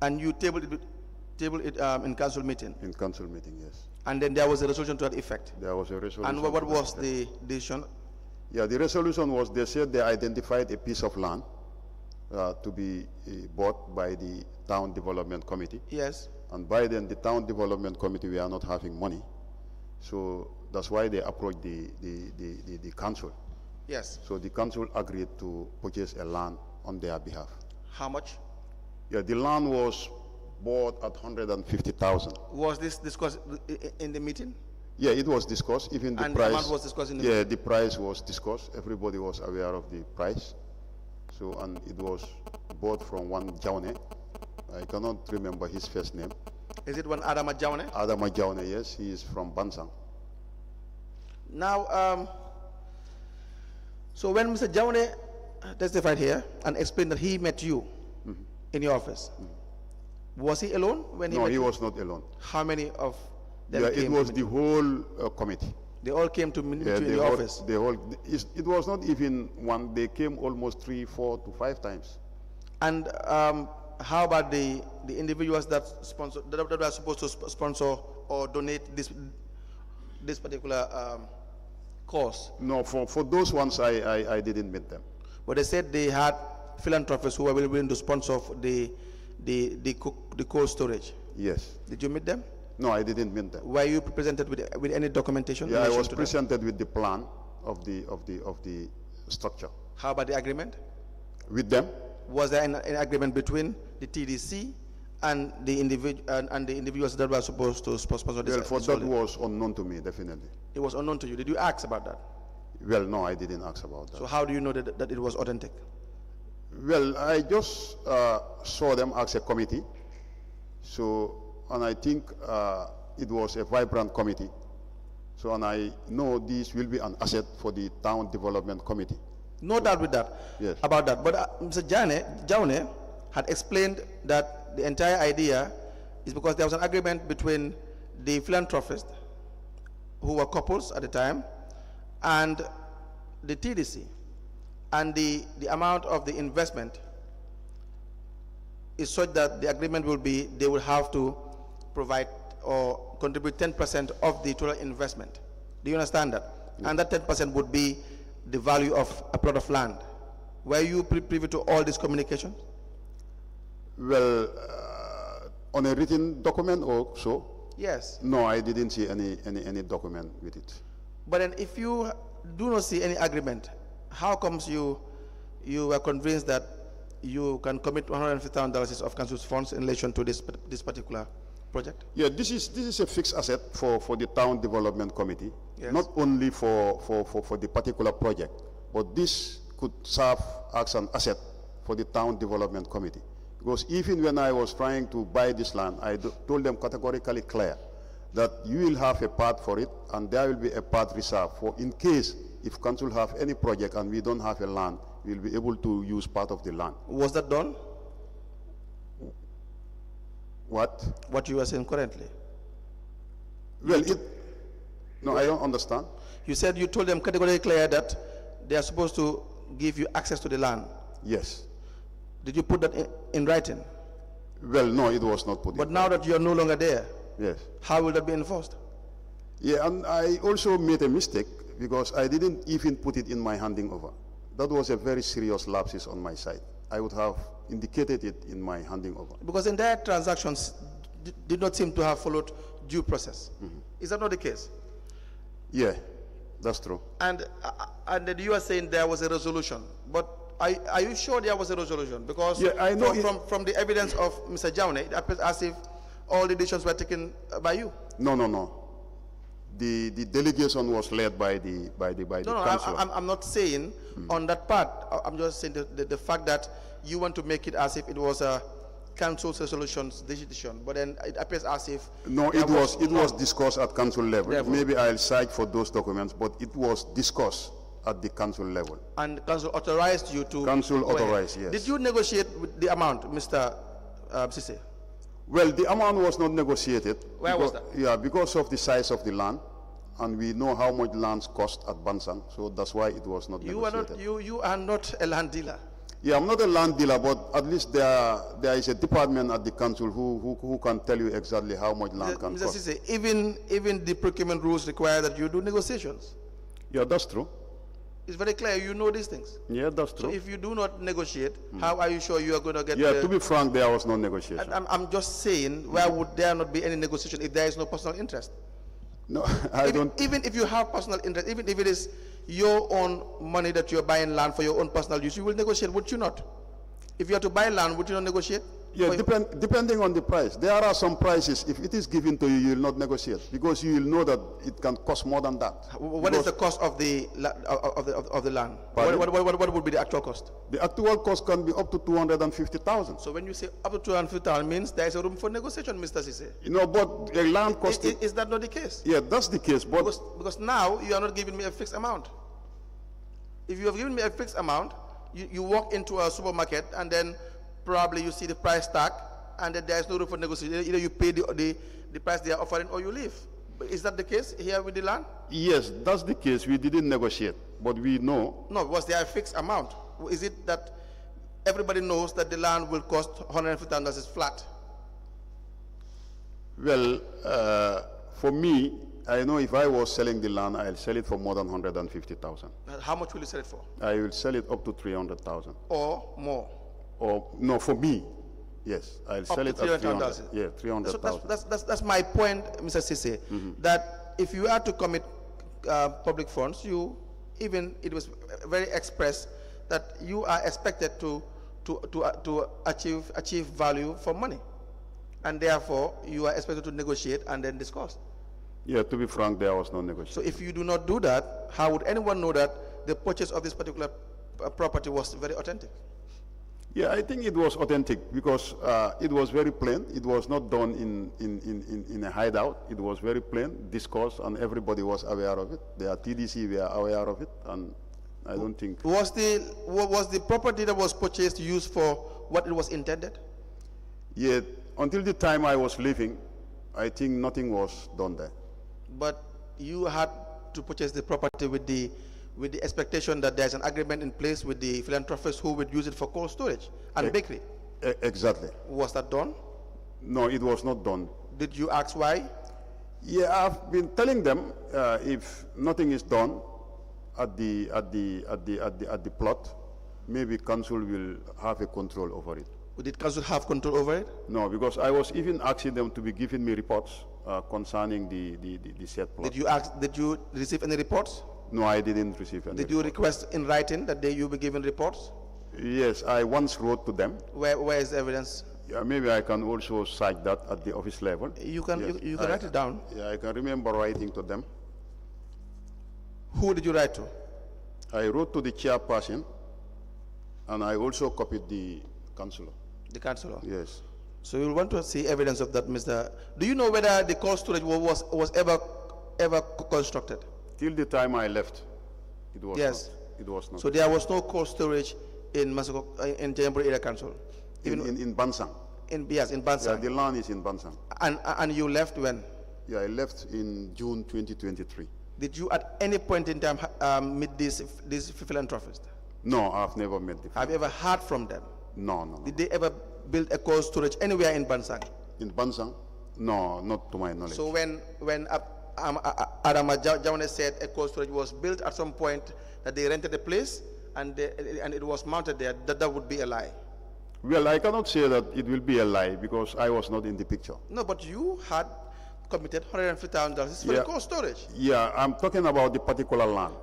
and you tabled it in council meeting, in council meeting, yes. and then there was a resolution to that effect. There was a resolution. And what to was that the decision? Yeah, the resolution was, they said they identified a piece of land to be bought by the town development committee. Yes. And by then, the town development committee, we are not having money. So that's why they approached the council. Yes. So the council agreed to purchase a land on their behalf. How much? Yeah, the land was bought at 150,000. Was this discussed in the meeting? Yeah, it was discussed. Even the And price. the amount was discussed in the Yeah, the price was discussed. Everybody was aware of the price. So, and it was bought from one Jaune. I cannot remember his first name. Is it one Adama Jaune? Adama Jaune, yes, he is from Bansang. Now, so when Mr. Jaune testified here and explained that he met you in your office, was he alone when he No, met he you? was not alone. How many of them Yeah, came? it was to the meet whole committee. They all came to meet you in the your whole, office. The whole, it was not even one, they came almost 3, 4 to 5 times. And how about the individuals that sponsor that are supposed to sponsor or donate this particular cause? No, for those ones, I didn't meet them. But they said they had philanthropists who were willing to sponsor the cold storage. Yes. Did you meet them? No, I didn't meet them. Were you presented with any documentation? in Yeah, I relation was to them? presented with the plan of the structure. How about the agreement? With them? Was there an agreement between the TDC and the individuals that were supposed to sponsor this? Well, for this that building? was unknown to me, definitely. It was unknown to you. Did you ask about that? Well, no, I didn't ask about that. So how do you know that it was authentic? Well, I just saw them as a committee. So, and I think it was a vibrant committee. So, and I know this will be an asset for the town development committee. No doubt with that. Yes. About that. But Mr. Jaune had explained that the entire idea is because there was an agreement between the philanthropists, who were couples at the time, and the TDC. And the amount of the investment is such that the agreement will be they will have to provide or contribute 10% of the total investment. Do you understand that? And that 10% would be the value of a plot of land. Were you privy to all this communication? Well, on a written document or so? Yes. No, I didn't see any document with it. But then if you do not see any agreement, how comes you were convinced that you can commit $150,000 of council's funds in relation to this particular project? Yeah, this is a fixed asset for the town development committee. Yes. Not only for the particular project, but this could serve as an asset for the town development committee. Because even when I was trying to buy this land, I told them categorically clear that you will have a part for it, and there will be a part reserved for in case if council have any project and we don't have a land, we will be able to use part of the land. Was that done? What? What you are saying currently? Well, no, I don't understand. You said you told them categorically clear that they are supposed to give you access to the land. Yes. Did you put that in writing? Well, no, it was not put But in now that you are no longer there, yes. how will that be enforced? Yeah, and I also made a mistake because I didn't even put it in my handing over. That was a very serious lapses on my side. I would have indicated it in my handing over. Because entire transactions did not seem to have followed due process. Is that not the case? Yeah, that's true. And then you are saying there was a resolution, but are you sure there was a resolution? Because yeah, I know from the evidence of Mr. Jaune, it appears as if all the decisions were taken by you. No. The delegation was led by the council. I'm not saying on that part. I'm just saying the fact that you want to make it as if it was a council's resolution's decision, but then it appears as if no, it was discussed at council level. Maybe I'll cite for those documents, but it was discussed at the council level. And council authorized you to. Council authorized, yes. Did you negotiate with the amount, Mr. Ceesay? Well, the amount was not negotiated. Where was that? Yeah, because of the size of the land, and we know how much lands cost at Bansang, so that's why it was not negotiated. You are not a land dealer. Yeah, I'm not a land dealer, but at least there is a department at the council who can tell you exactly how much land can Mr. cost. Ceesay, even the procurement rules require that you do negotiations. Yeah, that's true. It's very clear, you know these things. Yeah, that's true. So if you do not negotiate, how are you sure you are going to get? Yeah, to be frank, there was no negotiation. I'm just saying, why would there not be any negotiation if there is no personal interest? No, I don't. Even if you have personal interest, even if it is your own money that you're buying land for your own personal use, you will negotiate, would you not? If you are to buy land, would you not negotiate? Yeah, depending on the price. There are some prices, if it is given to you, you will not negotiate, because you will know that it can cost more than that. What is the cost of the land? What would be the actual cost? The actual cost can be up to 250,000. So when you say up to 250,000, means there is a room for negotiation, Mr. Ceesay. You know, but the land cost... Is that not the case? Yeah, that's the case, but... Because now you are not giving me a fixed amount. If you have given me a fixed amount, you walk into a supermarket and then probably you see the price tag and then there is no room for negotiation. Either you pay the price they are offering or you leave. Is that the case here with the land? Yes, that's the case. We didn't negotiate, but we know. No, was there a fixed amount? Is it that everybody knows that the land will cost $150,000 flat? Well, for me, I know if I was selling the land, I'll sell it for more than 150,000. How much will you sell it for? I will sell it up to 300,000. Or more? Or no, for me, yes, I'll sell it at 300,000. Yeah, 300,000. So that's my point, Mr. Ceesay, that if you are to commit public funds, it was very express that you are expected to achieve value for money, and therefore you are expected to negotiate and then discuss. Yeah, to be frank, there was no negotiation. So if you do not do that, how would anyone know that the purchase of this particular property was very authentic? Yeah, I think it was authentic because it was very plain. It was not done in a hideout. It was very plain, discussed, and everybody was aware of it. The TDC were aware of it, and I don't think... Was the property that was purchased used for what it was intended? Yeah, until the time I was leaving, I think nothing was done there. But you had to purchase the property with the expectation that there's an agreement in place with the philanthropists who would use it for cold storage and bakery. Exactly. Was that done? No, it was not done. Did you ask why? Yeah, I've been telling them if nothing is done at the plot, maybe council will have a control over it. Did council have control over it? No, because I was even asking them to be giving me reports concerning the said plot. Did you receive any reports? No, I didn't receive any. Did you request in writing that you be given reports? Yes, I once wrote to them. Where is the evidence? Yeah, maybe I can also cite that at the office level. You can, yes. you can write it down. Yeah, I can remember writing to them. Who did you write to? I wrote to the chairperson, and I also copied the councillor. The councillor? Yes. So you want to see evidence of that, Mr. Do you know whether the cold storage was ever constructed? Till the time I left, it was yes. not. It was not. So there was no cold storage in Janjanbureh Area Council? Even in Bansang. Yes, in Bansang. Yeah, the land is in Bansang. And you left when? Yeah, I left in June 2023. Did you at any point in time meet these philanthropists? No, I've never met them. Have you ever heard from them? No. Did they ever build a cold storage anywhere in Bansang? In Bansang? No, not to my knowledge. So when Adama Jawane said a cold storage was built at some point, that they rented a place and it was mounted there, that would be a lie? Well, I cannot say that it will be a lie because I was not in the picture. No, but you had committed $150,000 for the cold storage. Yeah, I'm talking about the particular land.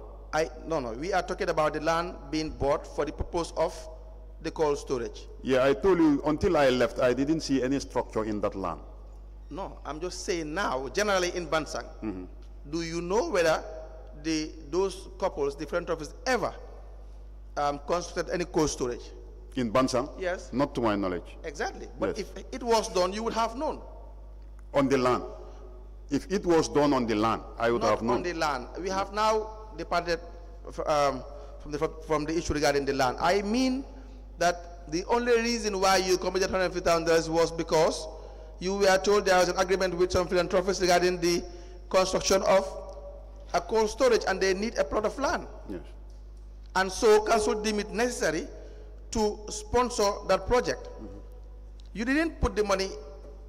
No, we are talking about the land being bought for the purpose of the cold storage. Yeah, I told you, until I left, I didn't see any structure in that land. No, I'm just saying now, generally in Bansang, do you know whether those couples, the philanthropists, ever constructed any cold storage? In Bansang? Yes. Not to my knowledge. Exactly. But yes. if it was done, you would have known. On the land. If it was done on the land, I would have known. Not on the land. We have now departed from the issue regarding the land. I mean that the only reason why you committed $150,000 was because you were told there was an agreement with some philanthropists regarding the construction of a cold storage and they need a plot of land. Yes. And so council deemed it necessary to sponsor that project. You didn't put the money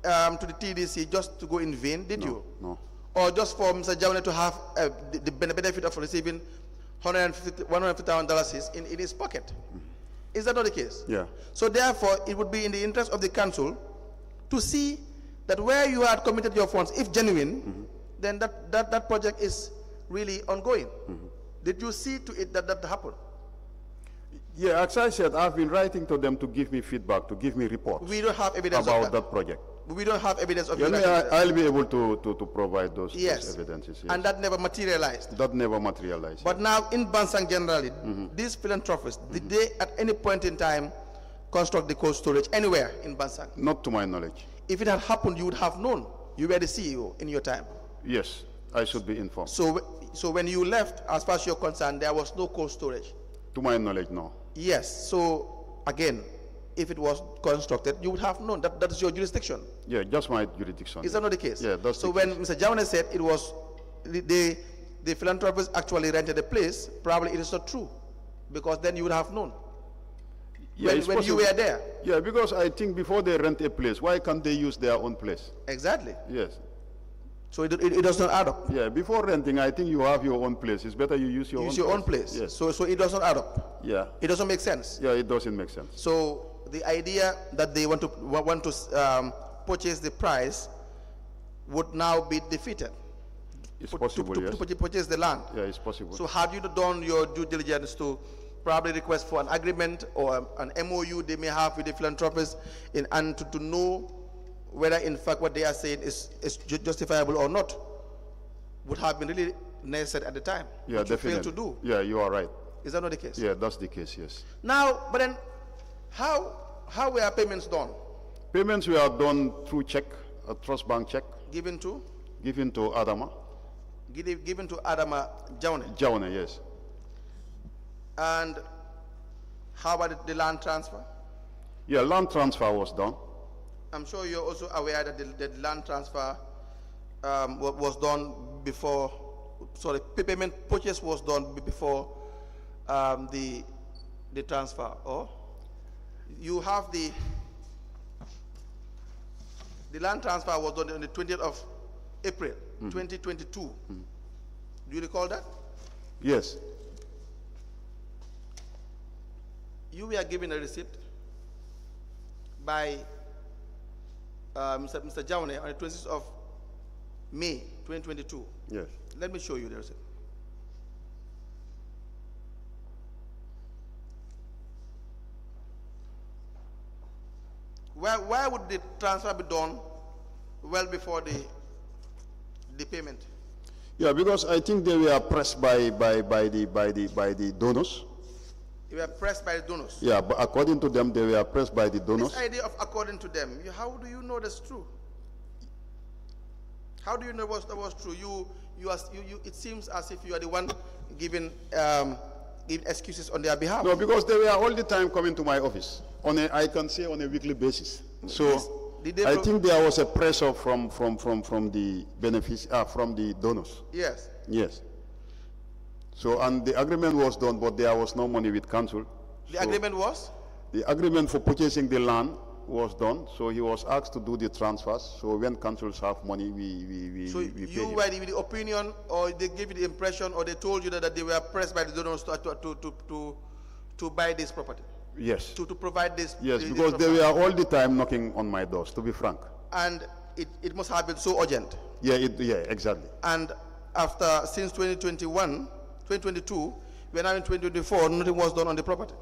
to the TDC just to go in vain, did you? No. Or just for Mr. Jawane to have the benefit of receiving $150,000 in his pocket? Is that not the case? Yeah. So therefore, it would be in the interest of the council to see that where you had committed your funds, if genuine, then that project is really ongoing. Did you see to it that happened? Yeah, as I said, I've been writing to them to give me feedback, to give me reports. We don't have evidence about of that project. We don't have evidence of I'll be able to provide those evidences. Yes. And that never materialized. That never materialized. But now in Bansang generally, these philanthropists, did they at any point in time construct the cold storage anywhere in Bansang? Not to my knowledge. If it had happened, you would have known. You were the CEO in your time. Yes, I should be informed. So when you left, as far as you're concerned, there was no cold storage? To my knowledge, no. Yes. So again, if it was constructed, you would have known. That is your jurisdiction. Yeah, just my jurisdiction. Is that not the case? Yeah, that's so when Mr. Jawane said it was the philanthropists actually rented a place, probably it is not true, because then you would have known. Yeah, when you were there. Yeah, because I think before they rent a place, why can't they use their own place? Exactly. Yes. So it does not add up. Yeah, before renting, I think you have your own place. It's better you use your own place. Yes. Yes. So it does not add up. Yeah. It doesn't make sense. Yeah, it doesn't make sense. So the idea that they want to purchase the price would now be defeated. It's possible, yes. To purchase the land. Yeah, it's possible. So had you done your due diligence to probably request for an agreement or an MOU they may have with the philanthropists and to know whether in fact what they are saying is justifiable or not, would have been really necessary at the time. Yeah, definitely. You failed to do. Yeah, you are right. Is that not the case? Yeah, that's the case, yes. Now, but then, how were payments done? Payments were done through check, a trust bank check. Given to? Given to Adama. Given to Adama Jawane? Jawane, yes. And how about the land transfer? Yeah, land transfer was done. I'm sure you're also aware that the land transfer was done before, sorry, payment purchase was done before the transfer, or you have the The land transfer was done on the 20th of April, 2022. Do you recall that? Yes. You were given a receipt by Mr. Jaune on the 26th of May 2022. Yes. Let me show you the receipt. Why would the transfer be done well before the payment? Yeah, because I think they were pressed by the donors. They were pressed by the donors. Yeah, but according to them, they were pressed by the donors. This idea of according to them, how do you know that's true? How do you know that was true? It seems as if you are the one giving excuses on their behalf. No, because they were all the time coming to my office I can say on a weekly basis. So I think there was a pressure from the from the donors. Yes. Yes. So, and the agreement was done, but there was no money with council. The agreement was? The agreement for purchasing the land was done, so he was asked to do the transfers. So when councils have money, we so pay you him. were with the opinion, or they gave you the impression, or they told you that they were pressed by the donors to buy this property? Yes. To provide this? Yes, because they were all the time knocking on my doors, to be frank. And it must have been so urgent? Yeah, exactly. And since 2022, we're now in 2024, nothing was done on the property?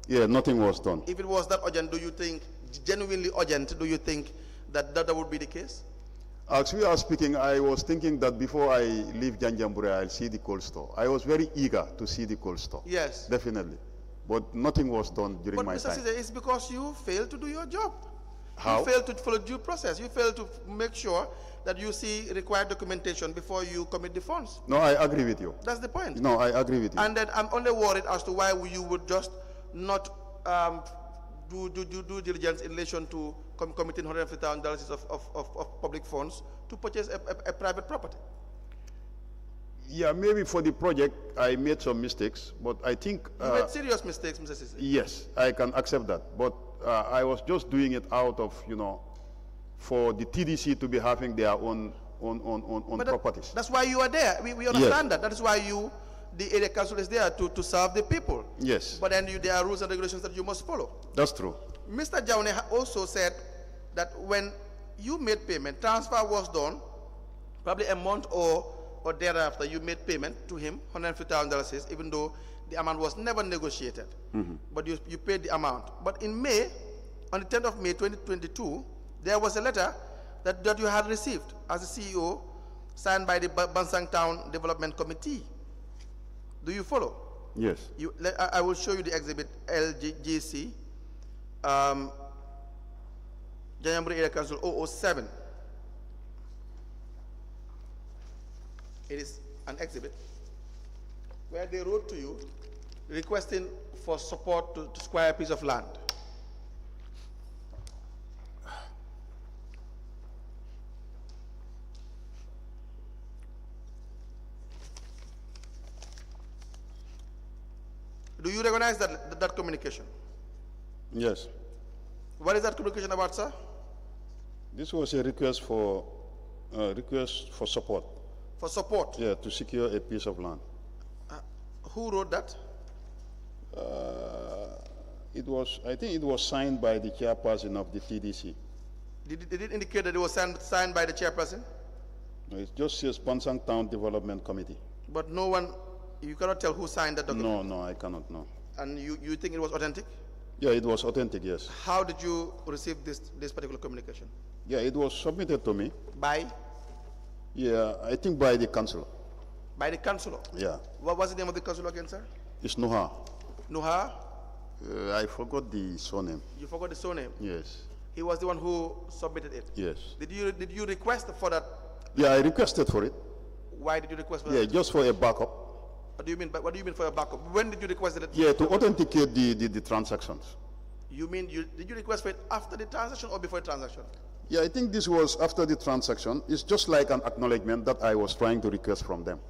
Yeah, nothing was done. If it was that urgent, do you think, genuinely urgent, do you think that would be the case? As we are speaking, I was thinking that before I leave Janjanbureh, I'll see the cold store. I was very eager to see the cold store. Yes. Definitely. But nothing was done during my Mr. time. Ceesay, it's because you failed to do your job. How? You failed to follow due process. You failed to make sure that you see required documentation before you commit the funds. No, I agree with you. That's the point. No, I agree with you. And then I'm only worried as to why you would just not do diligence in relation to committing $150,000 of public funds to purchase a private property. Yeah, maybe for the project, I made some mistakes, but I think... You made serious mistakes, Mr. Ceesay. Yes, I can accept that. But I was just doing it out of, for the TDC to be having their own properties. That's why you are there. We understand that. That is why the area council is there to serve the people. Yes. But then there are rules and regulations that you must follow. That's true. Mr. Jaune also said that when you made payment, transfer was done, probably a month or thereafter, you made payment to him, $150,000, even though the amount was never negotiated. But you paid the amount. But in May, on the 10th of May 2022, there was a letter that you had received as a CEO, signed by the Bansang Town Development Committee. Do you follow? Yes. I will show you the exhibit LGC, Janjanbureh Area Council 007. It is an exhibit where they wrote to you requesting for support to acquire a piece of land. Do you recognize that communication? Yes. What is that communication about, sir? This was a request for support. For support? Yeah, to secure a piece of land. Who wrote that? I think it was signed by the chairperson of the TDC. Did it indicate that it was signed by the chairperson? No, it just says Bansang Town Development Committee. But no one, you cannot tell who signed that document? No, I cannot, no. And you think it was authentic? Yeah, it was authentic, yes. How did you receive this particular communication? Yeah, it was submitted to me. By? Yeah, I think by the councillor. By the councillor? Yeah. What was the name of the councillor again, sir? It's Nuha. Nuha? I forgot the surname. You forgot the surname? Yes. He was the one who submitted it? Yes. Did you request for that? Yeah, I requested for it. Why did you request for that? Yeah, just for a backup. What do you mean for a backup? When did you request it? Yeah, to authenticate the transactions. You mean, did you request for it after the transaction or before the transaction? Yeah, I think this was after the transaction. It's just like an acknowledgement that I was trying to request from them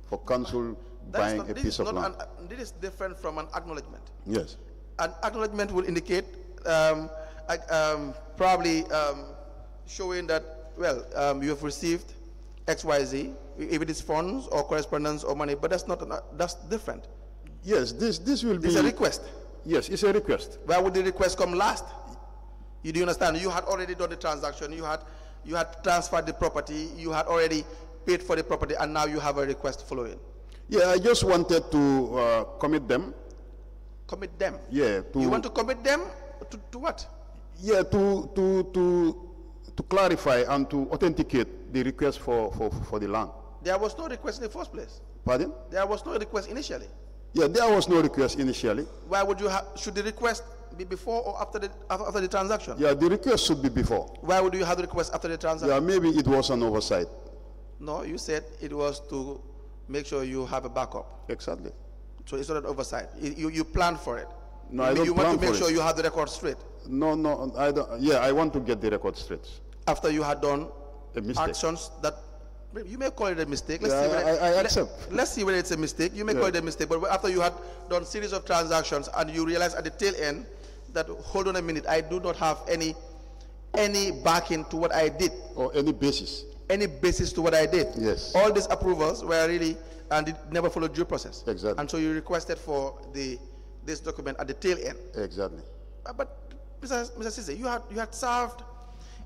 for council buying a piece of land. This is different from an acknowledgement. Yes. An acknowledgement will indicate probably showing that, well, you have received XYZ, if it is funds or correspondence or money, but that's different. Yes, this will be... It's a request. Yes, it's a request. Why would the request come last? You do understand? You had already done the transaction, you had transferred the property, you had already paid for the property, and now you have a request following. Yeah, I just wanted to commit them. Commit them? Yeah. You want to commit them to what? Yeah, to clarify and to authenticate the request for the land. There was no request in the first place. Pardon? There was no request initially. Yeah, there was no request initially. Why would you should the request be before or after the transaction? Yeah, the request should be before. Why would you have the request after the transaction? Yeah, maybe it was an oversight. No, you said it was to make sure you have a backup. Exactly. So it's not an oversight. You planned for it. No, I don't You want plan to make for sure it. you have the record straight. No, I don't. Yeah, I want to get the record straight. After you had done A mistake. actions that you may call it a mistake. Let's Yeah, see whether, I accept. Let's see whether it's a mistake. You may call it a mistake, but after you had done series of transactions and you realize at the tail end that, hold on a minute, I do not have any backing to what I did. Or any basis. Any basis to what I did. Yes. All these approvals were really, and it never followed due process. Exactly. And so you requested for this document at the tail end. Exactly. But Mr. Ceesay, you had served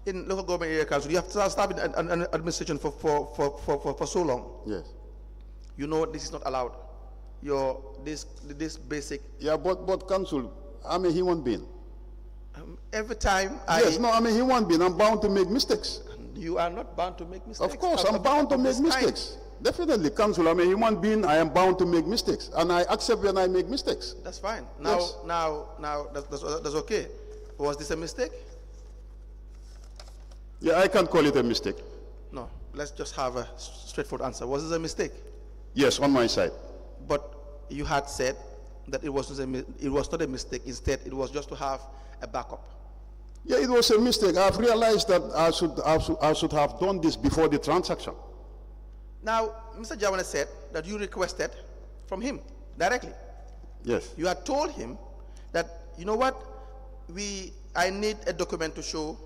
in local government area council. You have served in an administration for so long. Yes. You know this is not allowed. This basic. Yeah, but council, I'm a human being. Every time Yes, no, I'm a human being. I'm bound to make mistakes. You are not bound to make mistakes. Of course, I'm bound to make mistakes. Definitely, council, I'm a human being. I am bound to make mistakes, and I accept when I make mistakes. That's fine. Now, Yes. now, that's okay. Was this a mistake? Yeah, I can't call it a mistake. No. Let's just have a straightforward answer. Was this a mistake? Yes, on my side. But you had said that it was not a mistake. Instead, it was just to have a backup. Yeah, it was a mistake. I've realized that I should have done this before the transaction. Now, Mr. Jawane said that you requested from him directly. Yes. You had told him that, you know what, I need a document to show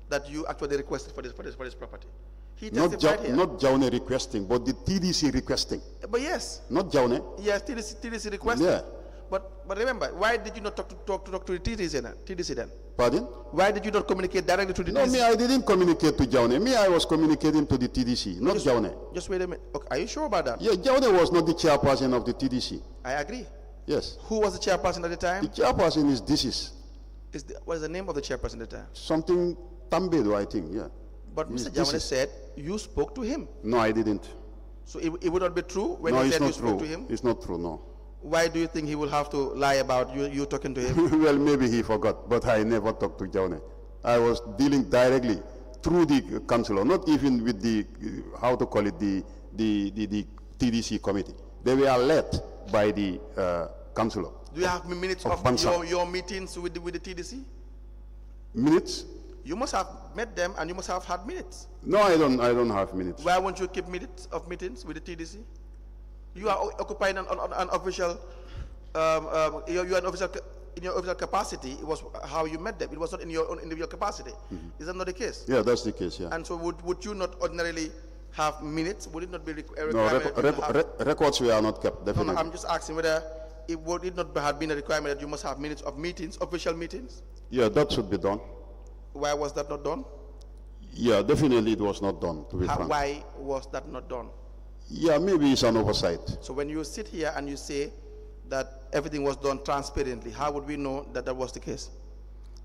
that you actually requested for this property. He testified here. Not Jaune requesting, but the TDC requesting. But yes. Not Jaune. Yes, TDC requested. Yeah. But remember, why did you not talk to the TDC then? Pardon? Why did you not communicate directly to the No, TDC? I didn't communicate to Jaune. I was communicating to the TDC, not Jaune. Just wait a minute. Okay, are you sure about that? Yeah, Jaune was not the chairperson of the TDC. I agree. Yes. Who was the chairperson at the time? The chairperson is this. What is the name of the chairperson at the time? Something Tambedo, I think, yeah. But Yes, Mr. this Jawane is- said you spoke to him. No, I didn't. So it would not be true when No, he it's said you not spoke true. to him? It's not true, no. Why do you think he will have to lie about you talking to him? Well, maybe he forgot, but I never talked to Jaune. I was dealing directly through the councillor, not even with the, how to call it, the TDC committee. They were led by the councillor. Do you have minutes of Bansa. your meetings with the TDC? Minutes? You must have met them and you must have had minutes. No, I don't have minutes. Why won't you keep minutes of meetings with the TDC? You are occupying an official, you are an official, in your official capacity. It was how you met them. It was not in your own individual capacity. Is that not the case? Yeah, that's the case, yeah. And so would you not ordinarily have minutes? Would it not be a No, requirement? that you have- records were not kept, definitely. No, I'm just asking whether would it not have been a requirement that you must have minutes of meetings, official meetings? Yeah, that should be done. Why was that not done? Yeah, definitely it was not done, to be frank. Why was that not done? Yeah, maybe it's an oversight. So when you sit here and you say that everything was done transparently, how would we know that that was the case?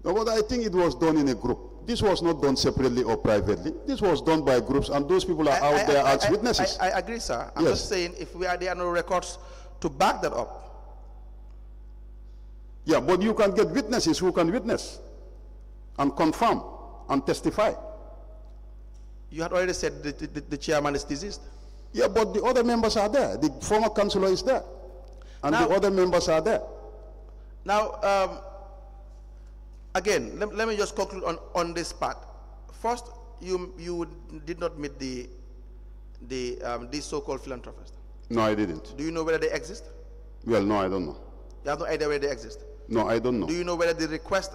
No, but I think it was done in a group. This was not done separately or privately. This was done by groups, and those people are out there as witnesses. I agree, sir. I'm Yes. just saying if there are no records to back that up. Yeah, but you can get witnesses who can witness and confirm and testify. You had already said the chairman is deceased. Yeah, but the other members are there. The former councillor is there. And Now- the other members are there. Now, again, let me just conclude on this part. First, you did not meet these so-called philanthropists. No, I didn't. Do you know whether they exist? Well, no, I don't know. You have no idea whether they exist. No, I don't know. Do you know whether the request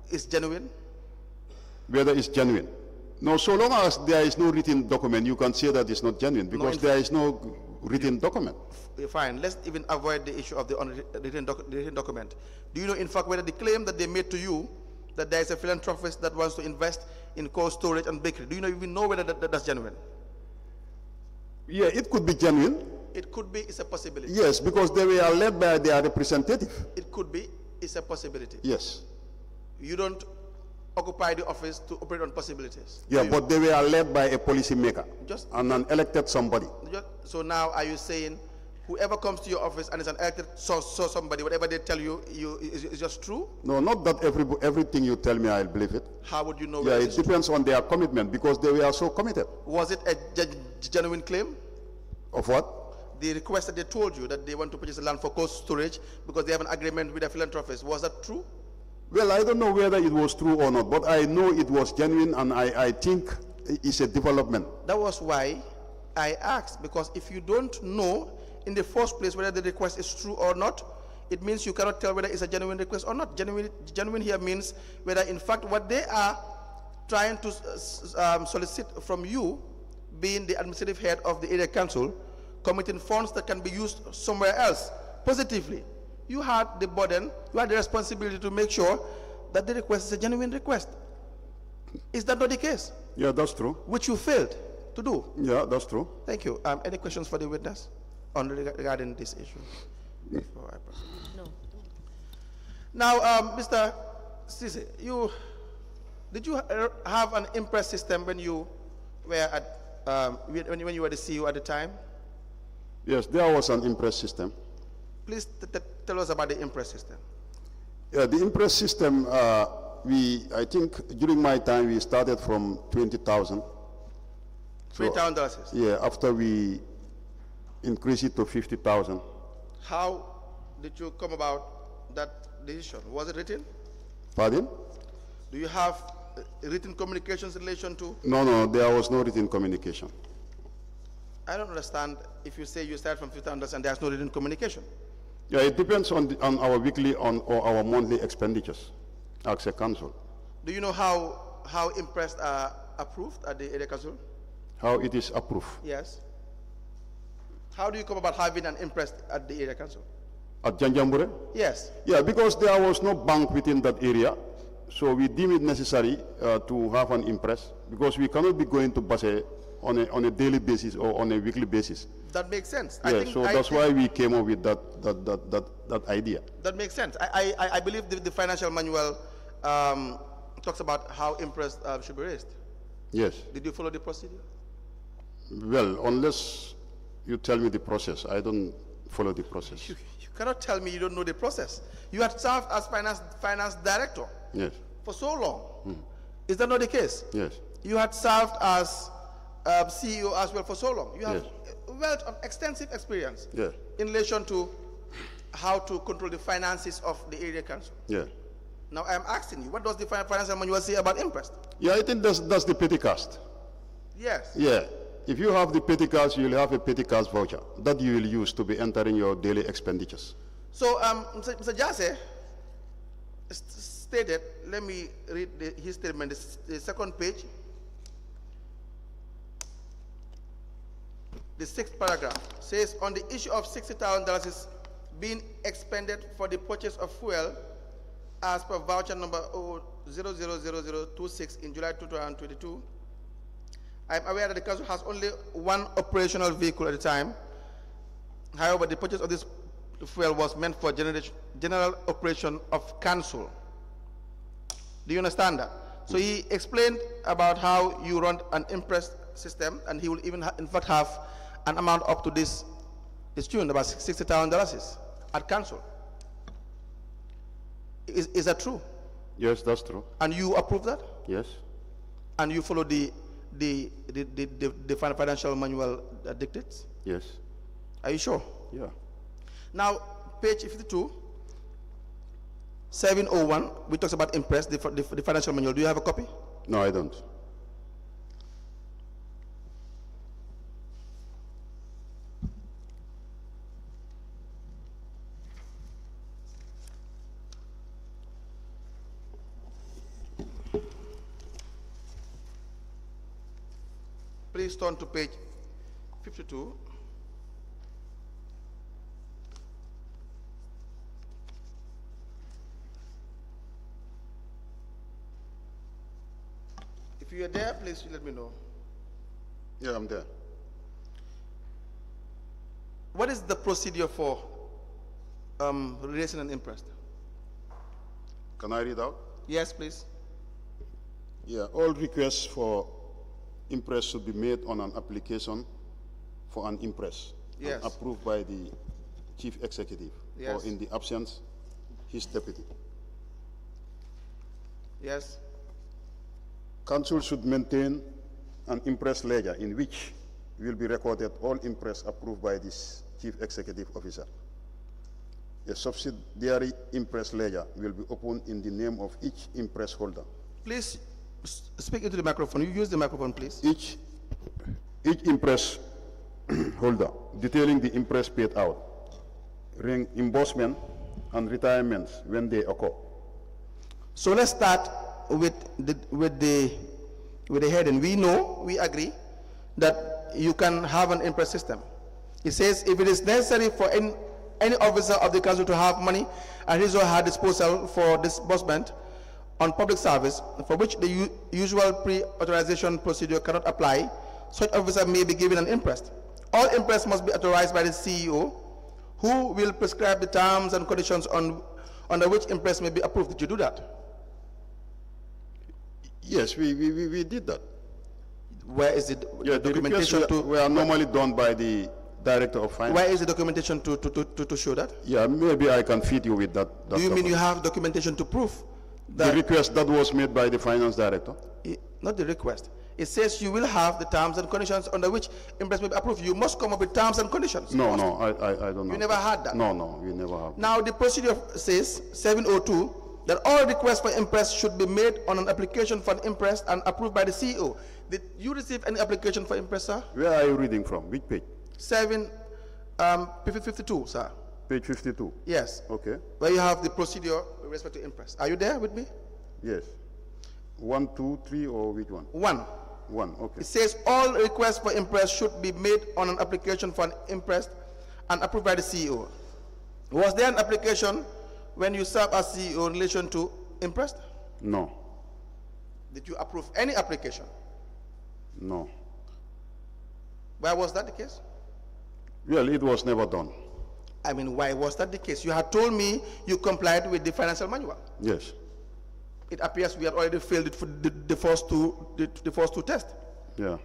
is genuine? Whether it's genuine. No, so long as there is no written document, you can say that it's not genuine because there is no written document. Fine, let's even avoid the issue of the written document. Do you know, in fact, whether the claim that they made to you that there is a philanthropist that wants to invest in cold storage and bakery, do you even know whether that's genuine? Yeah, it could be genuine. It could be, it's a possibility. Yes, because they were led by their representative. It could be, it's a possibility. Yes. You don't occupy the office to operate on possibilities. Yeah, but they were led by a policy maker and an elected somebody. So now are you saying whoever comes to your office and is an elected somebody, whatever they tell you, is just true? No, not that everything you tell me I'll believe it. How would you know? Yeah, it depends on their commitment because they were so committed. Was it a genuine claim? Of what? The request that they told you that they want to purchase the land for cold storage because they have an agreement with a philanthropist, was that true? Well, I don't know whether it was true or not, but I know it was genuine and I think it's a development. That was why I asked, because if you don't know in the first place whether the request is true or not, it means you cannot tell whether it's a genuine request or not. Genuine here means whether in fact what they are trying to solicit from you, being the administrative head of the area council, committing funds that can be used somewhere else positively. You had the burden, you had the responsibility to make sure that the request is a genuine request. Is that not the case? Yeah, that's true. Which you failed to do. Yeah, that's true. Thank you. Any questions for the witness regarding this issue? Before I proceed. No. Now, Mr. Ceesay, did you have an impress system when you were at when you were the CEO at the time? Yes, there was an impress system. Please tell us about the impress system. Yeah, the impress system, I think during my time we started from 20,000. $20,000. Yeah, after we increased it to 50,000. How did you come about that decision? Was it written? Pardon? Do you have written communications in relation to? No, there was no written communication. I don't understand if you say you start from 50,000 and there's no written communication. Yeah, it depends on our weekly or our monthly expenditures as a council. Do you know how impressed are approved at the area council? How it is approved? Yes. How do you come about having an impressed at the area council? At Janjanbureh? Yes. Yeah, because there was no bank within that area, so we deem it necessary to have an impress because we cannot be going to Basse on a daily basis or on a weekly basis. That makes sense. Yeah, so that's why we came up with that idea. That makes sense. I believe the financial manual talks about how impress should be raised. Yes. Did you follow the procedure? Well, unless you tell me the process, I don't follow the process. You cannot tell me you don't know the process. You had served as finance director. Yes. For so long. Is that not the case? Yes. You had served as CEO as well for so long. You have a wealth of extensive experience in relation to how to control the finances of the area council. Yeah. Now I'm asking you, what does the financial manual say about imprest? Yeah, I think that's the petty cash. Yes. Yeah. If you have the petty cash, you will have a petty cash voucher that you will use to be entering your daily expenditures. So, Mr. Ceesay stated, let me read his statement, the second page, the 6th paragraph says, on the issue of $60,000 is being expended for the purchase of fuel as per voucher number 000026 in July 2022. I am aware that the council has only one operational vehicle at a time. However, the purchase of this fuel was meant for general operation of council. Do you understand that? So he explained about how you run an impress system, and he will even in fact have an amount up to this tune, about $60,000 at council. Is that true? Yes, that's true. And you approve that? Yes. And you follow the financial manual dictates? Yes. Are you sure? Yeah. Now, page 52, 701, we talks about impress, the financial manual. Do you have a copy? No, I don't. Please turn to page 52. If you are there, please let me know. Yeah, I'm there. What is the procedure for relation and interest? Can I read out? Yes, please. Yeah, all requests for impress should be made on an application for an impress. Yes. And approved by the chief executive. Yes. Or in the absence, his deputy. Yes. Council should maintain an impress ledger in which will be recorded all impress approved by this chief executive officer. A subsidiary impress ledger will be opened in the name of each impress holder. Please speak into the microphone. You use the microphone, please. Each impress holder detailing the impress paid out, reimbursement and retirements when they occur. So let's start with the heading. We agree that you can have an impress system. It says if it is necessary for any officer of the council to have money at his or her disposal for disbursement on public service for which the usual pre-authorization procedure cannot apply, such officer may be given an imprest. All imprest must be authorized by the CEO, who will prescribe the terms and conditions under which imprest may be approved. Did you do that? Yes, we did that. Where is the documentation the were normally done by the director of finance. Where is the documentation to show that? Yeah, maybe I can feed you with that. Do you mean you have documentation to prove that? The request that was made by the finance director? Not the request. It says you will have the terms and conditions under which impress may be approved. You must come up with terms and conditions. No, I don't know. You never had that? No, we never have. Now the procedure says, 702, that all requests for impress should be made on an application for an impress and approved by the CEO. Did you receive any application for impress, sir? Where are you reading from? Which page? 52, sir. Page 52? Yes. Okay. Where you have the procedure with respect to impress. Are you there with me? Yes. 1, 2, 3, or which one? 1. 1, okay. It says all requests for impress should be made on an application for an impress and approved by the CEO. Was there an application when you served as CEO in relation to impress? No. Did you approve any application? No. Why was that the case? Well, it was never done. I mean, why was that the case? You had told me you complied with the financial manual. Yes. It appears we had already failed it for the first two tests. Yeah.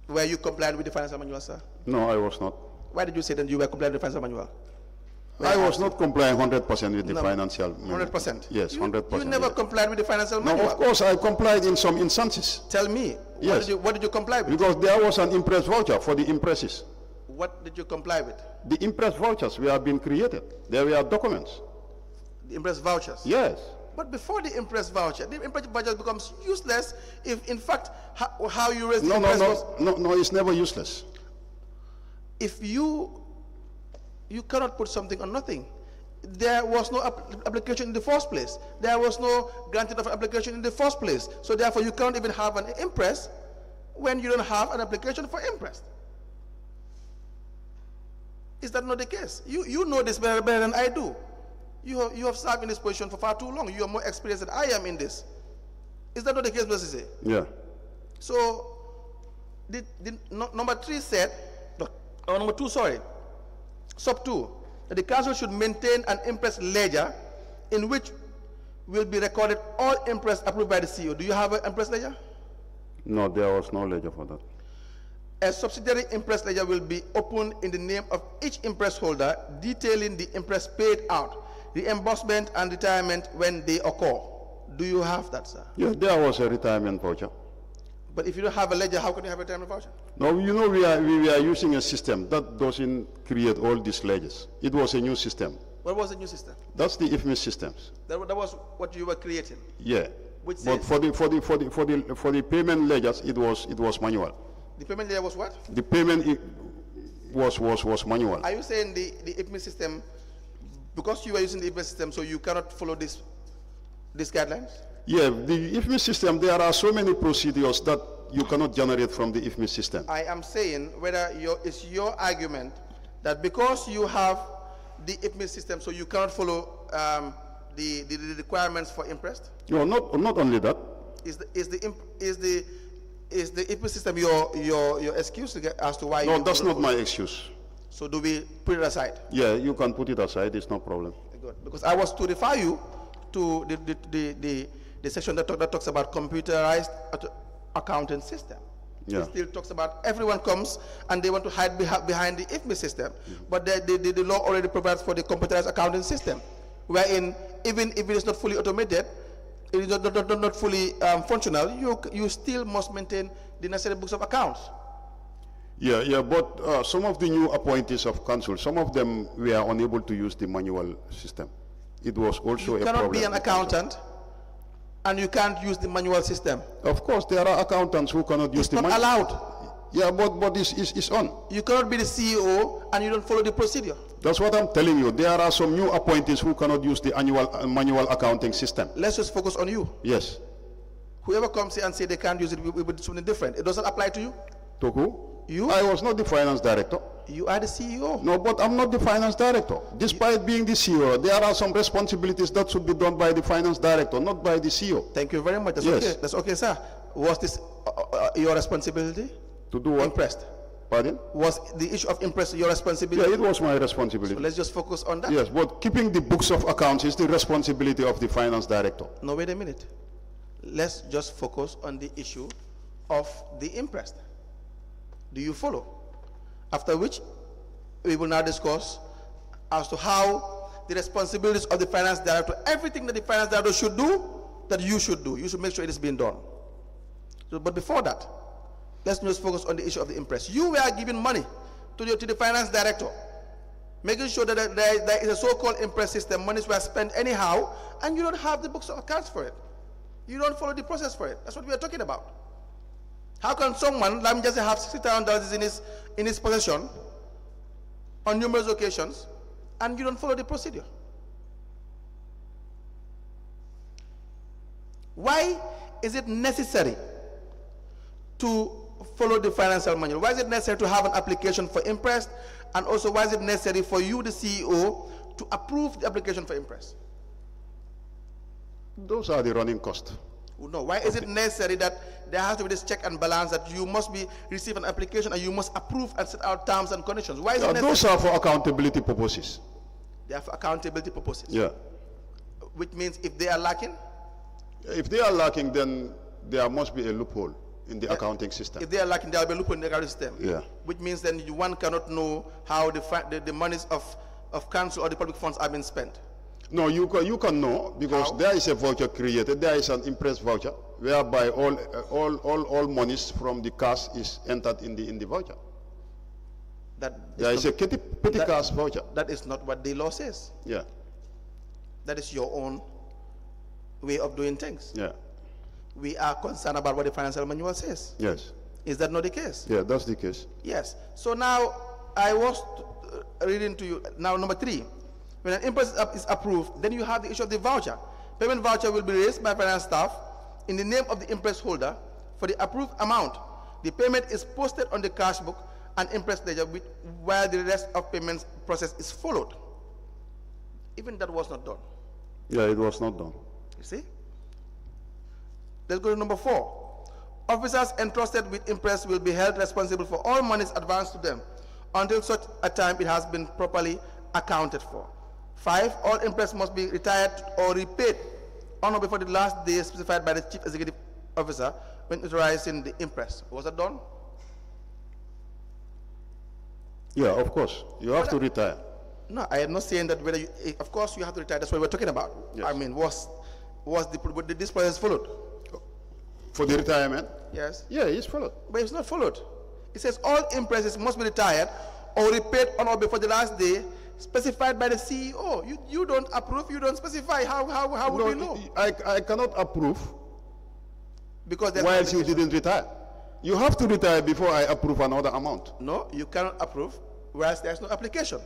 Were you complied with the financial manual, sir? No, I was not. Why did you say that you were compliant with the financial manual? I was not complying 100% with the financial manual. 100%? Yes, 100%. You never complied with the financial manual? No, of course, I complied in some instances. Tell me. Yes. What did you comply with? Because there was an impress voucher for the impresses. What did you comply with? The impress vouchers were being created. There were documents. The impress vouchers? Yes. But before the impress voucher becomes useless if, in fact, how you raise the impress was... No, it's never useless. If you cannot put something on nothing. There was no application in the first place. There was no granting of an application in the first place. So therefore, you can't even have an impress when you don't have an application for impress. Is that not the case? You know this better than I do. You have served in this position for far too long. You are more experienced than I am in this. Is that not the case, Mr. Ceesay? Yeah. So, number 3 said, number 2, sorry, sub 2, that the council should maintain an impress ledger in which will be recorded all impress approved by the CEO. Do you have an impress ledger? No, there was no ledger for that. A subsidiary impress ledger will be opened in the name of each impress holder, detailing the impress paid out, reimbursement and retirement when they occur. Do you have that, sir? Yes, there was a retirement voucher. But if you don't have a ledger, how can you have a retirement voucher? No, you know we are using a system that doesn't create all these ledgers. It was a new system. What was the new system? That's the IFMIS systems. That was what you were creating. Yeah. Which but says, for the payment ledgers, it was manual. The payment ledger was what? The payment was manual. Are you saying the IFMIS system, because you are using the IFMIS system, so you cannot follow these guidelines? Yeah, the IFMIS system, there are so many procedures that generate from the IFMI system. I am saying whether it's your argument that because you have the IFMI system, so you cannot follow the requirements for interest? No, not only that. Is the IFMI system your excuse as to why? No, that's not my excuse. So do we put it aside? Yeah, you can put it aside. It's no problem. Good. Because I was to refer you to the section that talks about computerized accounting system. Yeah. It still talks about everyone comes and they want to hide behind the IFMI system, but the law already provides for the computerized accounting system, wherein even if it is not fully automated, it is not fully functional, you still must maintain the necessary books of accounts. Yeah, but some of the new appointees of council, some of them were unable to use the manual system. It was also a problem. You cannot be an accountant and you can't use the manual system. Of course, there are accountants who cannot use the manual. It's not allowed. Yeah, but it's on. You cannot be the CEO and you don't follow the procedure. That's what I'm telling you. There are some new appointees who cannot use the manual accounting system. Let's just focus on you. Yes. Whoever comes here and say they can't use it, we will do something different. It doesn't apply to you. To who? You? I was not the finance director. You are the CEO. No, but I'm not the finance director. Despite being the CEO, there are some responsibilities that should be done by the finance director, not by the CEO. Thank you very much. That's Yes. okay. That's okay, sir. Was this your responsibility? To do what? Impressed. Pardon? Was the issue of impressed your responsibility? Yeah, it was my responsibility. So let's just focus on that. Yes, but keeping the books of accounts is the responsibility of the finance director. No, wait a minute. Let's just focus on the issue of the impressed. Do you follow? After which, we will now discuss as to how the responsibilities of the finance director, everything that the finance director should do, that you should do. You should make sure it is being done. So, but before that, let's just focus on the issue of the impress. You were giving money to the finance director, making sure that there is a so-called impress system. Monies were spent anyhow, and you don't have the books of accounts for it. You don't follow the process for it. That's what we are talking about. How can someone, let me just say, have $60,000 in his possession on numerous occasions, and you don't follow the procedure? Why is it necessary to follow the financial manual? Why is it necessary to have an application for impress? And also, why is it necessary for you, the CEO, to approve the application for impress? Those are the running costs. No, why is it necessary that there has to be this check and balance, that you must receive an application and you must approve and set out terms and conditions? Why is it necessary? Those are for accountability purposes. They are for accountability purposes. Yeah. Which means if they are lacking? If they are lacking, then there must be a loophole in the accounting system. If they are lacking, there will be a loophole in the accounting system. Yeah. Which means then one cannot know how the monies of council or the public funds are being spent. No, you can know, because how? there is a voucher created. There is an impress voucher whereby all monies from the cash is entered in the voucher. There is a petty cash voucher. That is not what the law says. Yeah. That is your own way of doing things. Yeah. We are concerned about what the financial manual says. Yes. Is that not the case? Yeah, that's the case. Yes. So now I was reading to you now number 3. When an impress is approved, then you have the issue of the voucher. Payment voucher will be raised by finance staff in the name of the impress holder for the approved amount. The payment is posted on the cash book and impress ledger while the rest of payments process is followed. Even that was not done. Yeah, it was not done. You see? Let's go to number 4. Officers entrusted with impress will be held responsible for all monies advanced to them until such a time it has been properly accounted for. 5. All impress must be retired or repaid on or before the last day specified by the Chief Executive Officer when authorizing the impress. Was that done? Yeah, of course. You have to retire. No, I am not saying that whether you, of course you have to retire. That's what we're talking about. Yes. I mean, did this process followed? For the retirement? Yes. Yeah, it's followed. But it's not followed. It says all impresses must be retired or repaid on or before the last day specified by the CEO. You don't approve, you don't specify. How would we know? I cannot approve because there's whilst you didn't retire. You have to retire before I approve another amount. No, you cannot approve whereas there's no application.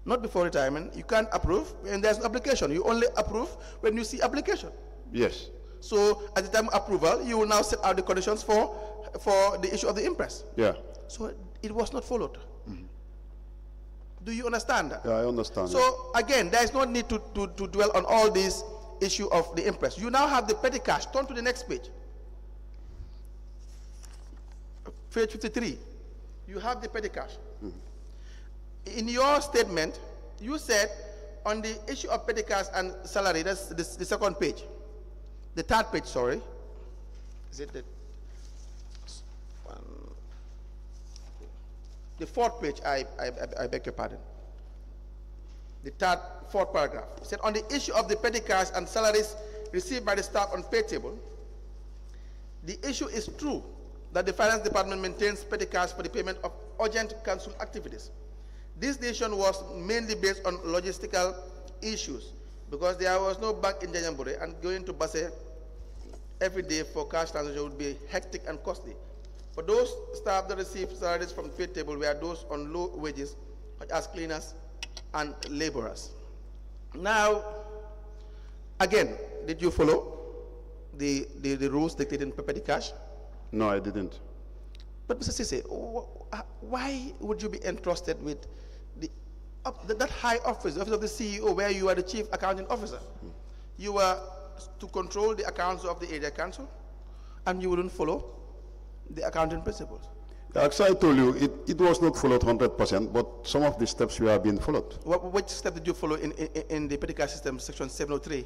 Not before retirement. You can't approve when there's no application. You only approve when you see application. Yes. So at the time of approval, you will now set out the conditions for the issue of the imprest. Yeah. So it was not followed. Do you understand that? Yeah, I understand. So again, there is no need to dwell on all these issue of the imprest. You now have the petty cash. Turn to the next page. Page 53. You have the petty cash. In your statement, you said on the issue of petty cash and salary, that's the second page. The third page, sorry. Is it the fourth page? I beg your pardon. The fourth paragraph. It said on the issue of the petty cash and salaries received by the staff on pay table, the issue is true that the finance department maintains petty cash for the payment of urgent council activities. This decision was mainly based on logistical issues because there was no bank in Janjanbureh, and going to Basse every day for cash transaction would be hectic and costly. For those staff that received salaries from the pay table were those on low wages, such as cleaners and laborers. Now, again, did you follow the rules dictated in petty cash? No, I didn't. But Mr. Ceesay, why would you be entrusted with that high office, the office of the CEO, where you are the chief accounting officer? You were to control the accounts of the area council, and you wouldn't follow the accounting principles. As I told you, it was not followed 100%, but some of the steps were being followed. Which step did you follow in the petty cash system, section 703?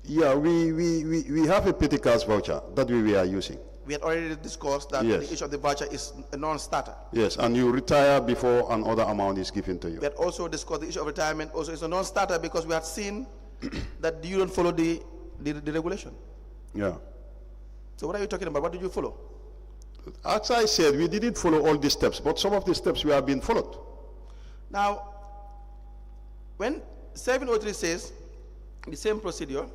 Yeah, we have a petty cash voucher that we are using. We had already discussed that Yes. the issue of the voucher is a non-starter. Yes, and you retire before another amount is given to you. We had also discussed the issue of retirement also is a non-starter because we had seen that you don't follow the regulation. Yeah. So what are you talking about? What did you follow? As I said, we didn't follow all the steps, but some of the steps were being followed. Now, when 703 says the same procedure,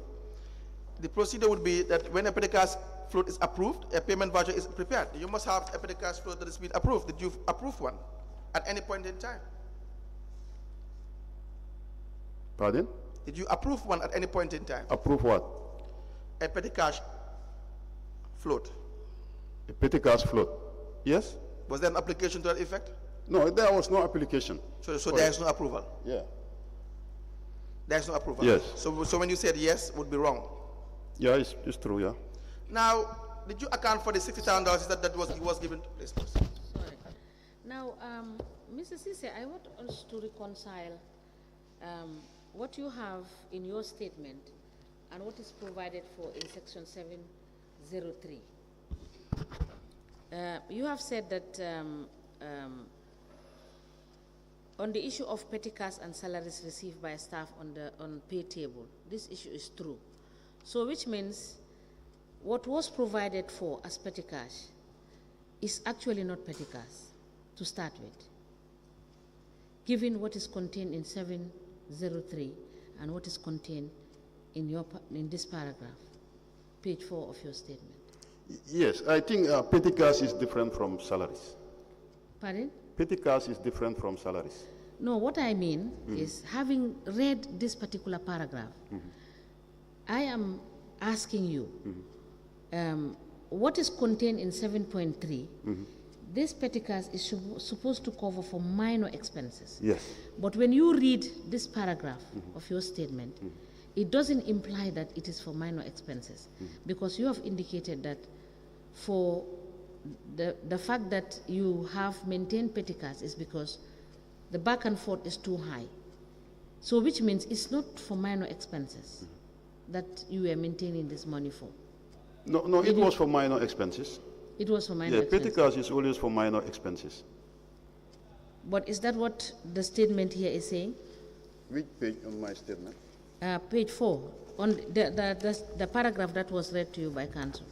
the procedure would be that when a petty cash float is approved, a payment voucher is prepared. You must have a petty cash float that has been approved. Did you approve one at any point in time? Pardon? Did you approve one at any point in time? Approve what? A petty cash float. A petty cash float. Yes? Was there an application to that effect? No, there was no application. So there is no approval. Yeah. There is no approval. Yes. So when you said yes, would be wrong. Yeah, it's true, yeah. Now, did you account for the $60,000 that was given to this person? Sorry. Now, Mr. Ceesay, I want us to reconcile what you have in your statement and what is provided for in section 703. You have said that on the issue of petty cash and salaries received by staff on pay table, this issue is true. So which means what was provided for as petty cash is actually not petty cash to start with, given what is contained in 703 and what is contained in this paragraph, page 4 of your statement. Yes, I think petty cash is different from salaries. Pardon? Petty cash is different from salaries. No, what I mean is, having read this particular paragraph, I am asking you, what is contained in 7.3, this petty cash is supposed to cover for minor expenses. Yes. But when you read this paragraph of your statement, it doesn't imply that it is for minor expenses, because you have indicated that for the fact that you have maintained petty cash is because the back and forth is too high. So which means it's not for minor expenses that you were maintaining this money for. No, it was for minor expenses. It was for minor Yeah, expenses. petty cash is always for minor expenses. But is that what the statement here is saying? Which page on my statement? Page 4, on the paragraph that was read to you by counsel.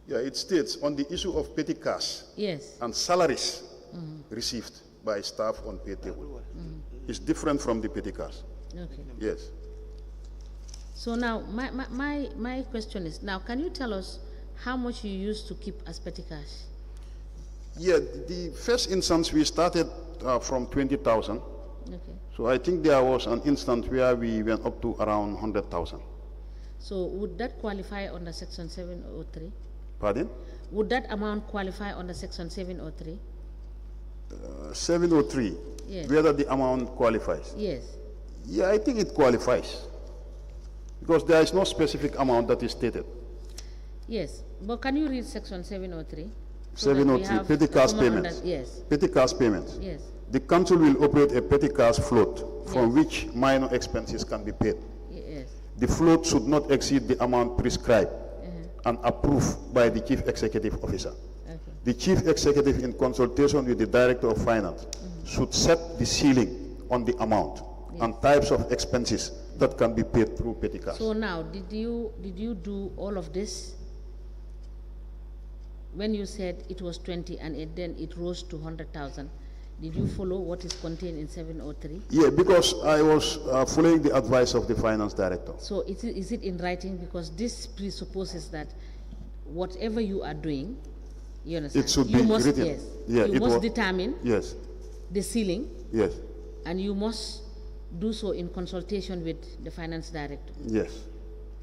Yeah, it states on the issue of petty cash Yes. and salaries received by staff on pay table. It's different from the petty cash. Okay. Yes. So now, my question is, now can you tell us how much you used to keep as petty cash? Yeah, the first instance we started from 20,000. Okay. So I think there was an instance where we went up to around 100,000. So would that qualify under Section 703? Pardon? Would that amount qualify under Section 703? 703. Yes. Whether the amount qualifies. Yes. Yeah, I think it qualifies. Because there is no specific amount that is stated. Yes, but can you read Section 703? So that we 703, have petty cash common payments. Yes, Petty cash payments. yes, The council will operate a petty cash float from Yes. which minor expenses can be paid. yes. The float should not exceed the amount prescribed and approved by the chief executive officer. Okay. The chief executive, in consultation with the director of finance, should set the ceiling on the amount and types of expenses that can be paid through petty cash. So now, did you do all of this? When you said it was 20 and then it rose to 100,000, did you follow what is contained in 703? Yeah, because I was following the advice of the finance director. So is it in writing? Because this presupposes that whatever you are doing, you understand? It should you be must, written. Yes, Yeah, you it must was- determine Yes, the ceiling, yes, and you must do so in consultation with the finance director yes,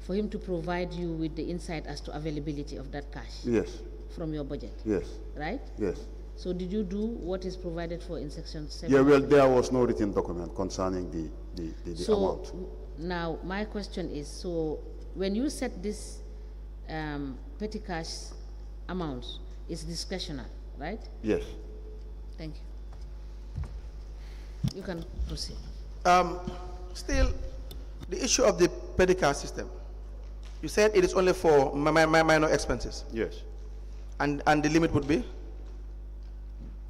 for him to provide you with the insight as to availability of that cash yes, from your budget, yes, right? yes. So did you do what is provided for in Section 7? Yeah, well, there was no written document concerning the So amount. now my question is, so when you set this petty cash amounts, it's discretionary, right? Yes. Thank you. You can proceed. Still, the issue of the petty cash system, you said it is only for minor expenses, Yes. and the limit would be?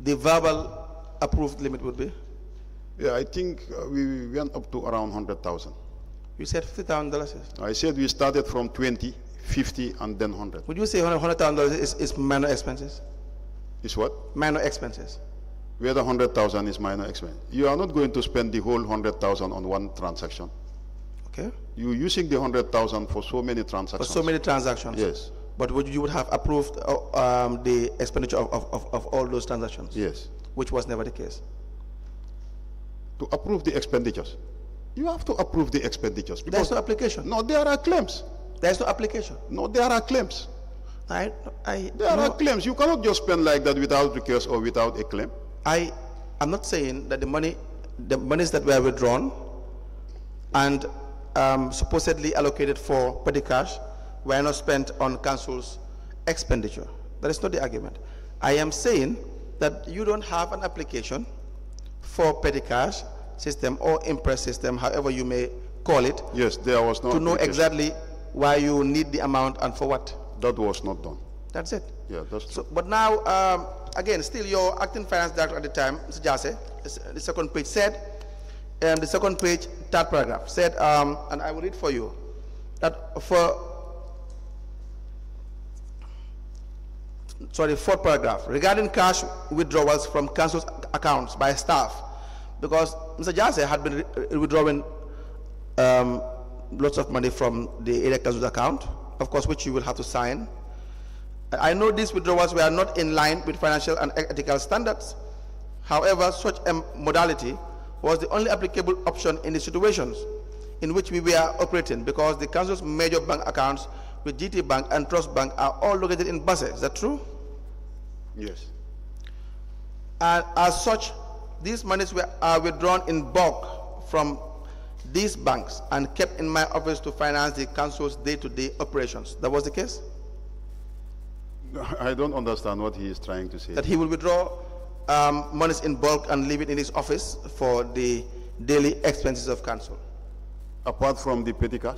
The verbal approved limit would be? Yeah, I think we went up to around 100,000. You said $50,000. I said we started from 20, 50, and then 100. Would you say $100,000 is minor expenses? Is what? Minor expenses. Whether 100,000 is minor expense. You are not going to spend the whole 100,000 on one transaction. Okay. You're using the 100,000 for so many For transactions. so many transactions. Yes. But you would have approved the expenditure of all those transactions? Yes. Which was never the case. To approve the expenditures. You have to approve the expenditures. There's no application. No, there are claims. There's no application. No, there are claims. There There are claims. You cannot just spend like that without request or without a claim. I'm not saying that the monies that were withdrawn and supposedly allocated for petty cash were not spent on council's expenditure. That is not the argument. I am saying that you don't have an application for petty cash system or impress system, however you may call it, Yes, there was no to know application. exactly why you need the amount and for what. That was not done. That's it. Yeah, that's true. So, but now, again, still your acting finance director at the time, Mr. Ceesay, the second page said, the second page, third paragraph, said, and I will read for you, that fourth paragraph, regarding cash withdrawals from council's accounts by staff, because Mr. Ceesay had been withdrawing lots of money from the area council's account, of course, which you will have to sign. I know these withdrawals were not in line with financial and ethical standards. However, such a modality was the only applicable option in the situations in which we were operating, because the council's major bank accounts with GT Bank and Trust Bank are all located in Basse. Is that true? Yes. And as such, these monies are withdrawn in bulk from these banks and kept in my office to finance the council's day-to-day operations. That was the case? I don't understand what he is trying to say. That he will withdraw monies in bulk and leave it in his office for the daily expenses of council. Apart from the petty cash?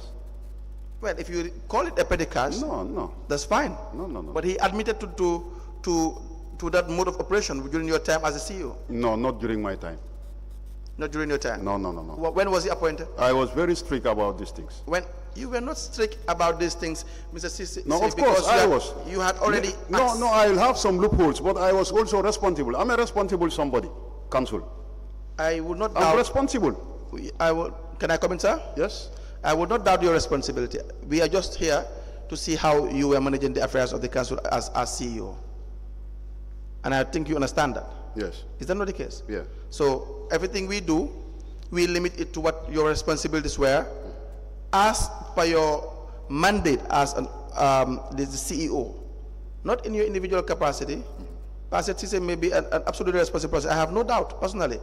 Well, if you call it a petty cash, No. that's fine. No. But he admitted to that mode of operation during your time as a CEO. No, not during my time. Not during your time. No. When was he appointed? I was very strict about these things. When you were not strict about these things, Mr. Ceesay, No, of because course, I was. You had already. No, I'll have some loopholes, but I was also responsible. I'm a responsible somebody, council. I would not I'm doubt. responsible. Can I come in, sir? Yes? I would not doubt your responsibility. We are just here to see how you were managing the affairs of the council as CEO. And I think you understand that. Yes. Is that not the case? Yeah. So everything we do, we limit it to what your responsibilities were, as per your mandate as the CEO, not in your individual capacity. Pastor Ceesay may be an absolutely responsible person, I have no doubt, personally.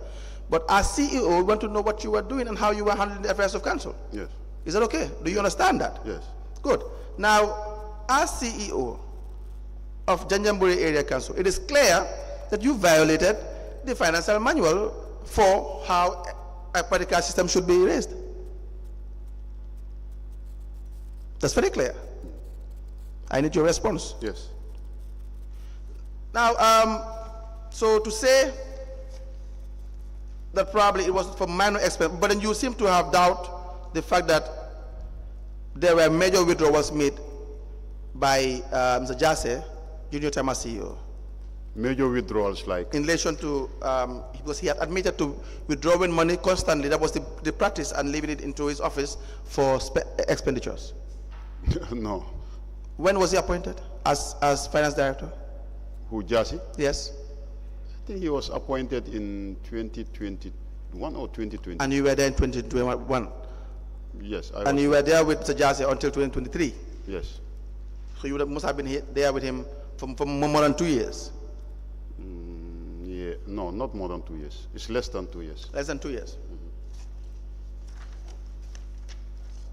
But as CEO, we want to know what you were doing and how you were handling the affairs of council. Yes. Is that okay? Do you understand that? Yes. Good. Now, as CEO of Janjanbureh Area Council, it is clear that you violated the financial manual for how a particular system should be raised. That's very clear. I need your response. Yes. Now, so to say that probably it was for minor expense, but then you seem to have doubt the fact that there were major withdrawals made by Mr. Ceesay during your time as CEO. Major withdrawals like? In relation to, because he had admitted to withdrawing money constantly, that was the practice, and leaving it into his office for expenditures. No. When was he appointed as finance director? Who, Ceesay? Yes. I think he was appointed in 2021 or 2020. And you were there in 2021? Yes. And you were there with Mr. Ceesay until 2023? Yes. So you must have been there with him for more than 2 years? Yeah, no, not more than 2 years. It's less than 2 years. Less than 2 years.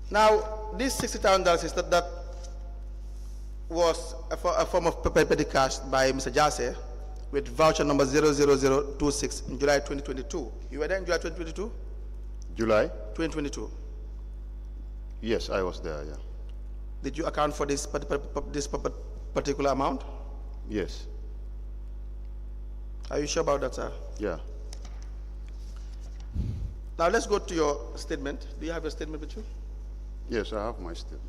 Now, this $60,000 is that was a form of petty cash by Mr. Ceesay with voucher number 00026 in July 2022. You were there in July 2022? July? 2022. Yes, I was there, yeah. Did you account for this particular amount? Yes. Are you sure about that, sir? Yeah. Now let's go to your statement. Do you have your statement with you? Yes, I have my statement.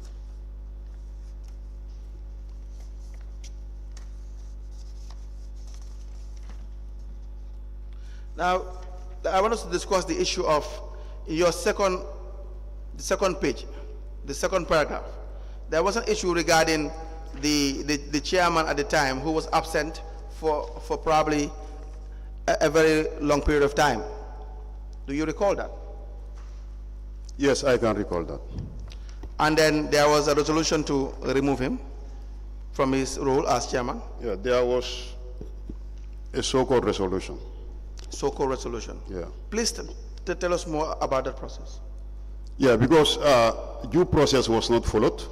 Now, I want us to discuss the issue of your second page, the second paragraph. There was an issue regarding the chairman at the time who was absent for probably a very long period of time. Do you recall that? Yes, I can recall that. And then there was a resolution to remove him from his role as chairman? Yeah, there was a so-called resolution. So-called resolution. Yeah. Please tell us more about that process. Yeah, because due process was not followed.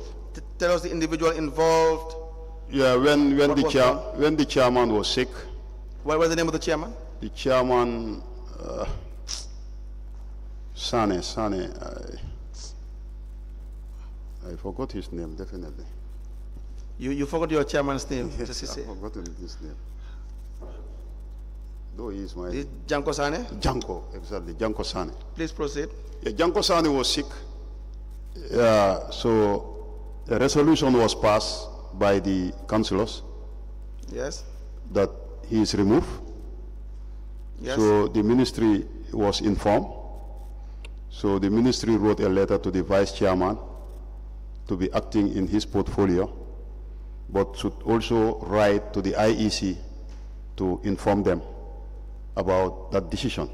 Tell us the individual involved. Yeah, when the chairman was sick. What was the name of the chairman? The chairman, Sane. I forgot his name, definitely. You forgot your chairman's name, Yes, Mr. Ceesay. I forgotten his name. Though he is my... Janko Sane? Janko, exactly, Janko Sane. Please proceed. Yeah, Janko Sane was sick. So a resolution was passed by the councillors. Yes. That he is removed. Yes. So the ministry was informed. So the ministry wrote a letter to the vice chairman to be acting in his portfolio, but should also write to the IEC to inform them about that decision.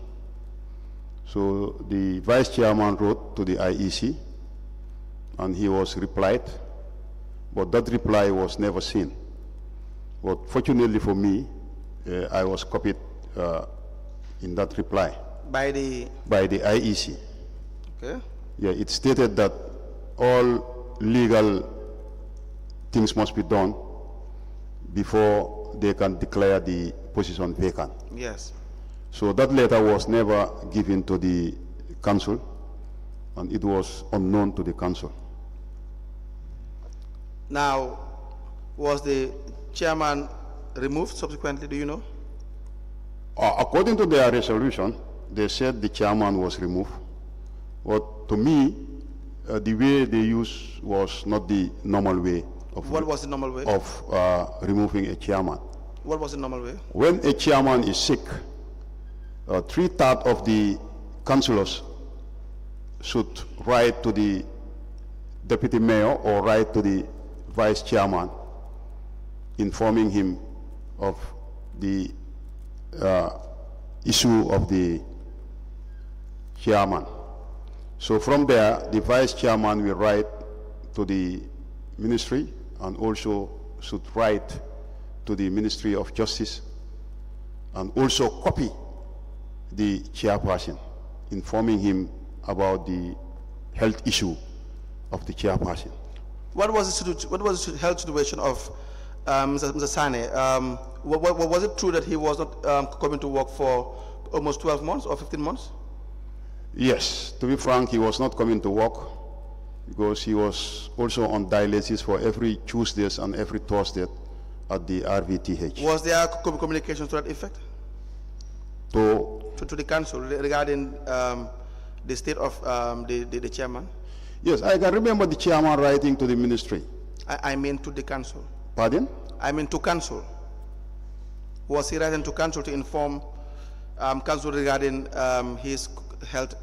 So the vice chairman wrote to the IEC and he was replied, but that reply was never seen. But fortunately for me, I was copied in that reply. By the IEC. Okay. Yeah, it stated that all legal things must be done before they can declare the position vacant. Yes. So that letter was never given to the council, and it was unknown to the council. Now, was the chairman removed subsequently, do you know? According to their resolution, they said the chairman was removed. But to me, the way they used was not the normal way of... What was the normal way? Of removing a chairman. What was the normal way? When a chairman is sick, 3/3 of the councillors should write to the deputy mayor or write to the vice chairman informing him of the issue of the chairman. So from there, the vice chairman will write to the ministry and also should write to the Ministry of Justice and also copy the chairperson, informing him about the health issue of the chairperson. What was the health situation of Mr. Sane? Was it true that he was not coming to work for almost 12 months or 15 months? Yes, to be frank, he was not coming to work because he was also on dialysis for every Tuesdays and every Thursday at the RVTH. Was there communications to that effect? To the council regarding the state of the chairman? Yes, I can remember the chairman writing to the ministry. I mean to the council. Pardon? I mean to council. Was he writing to council to inform council regarding his health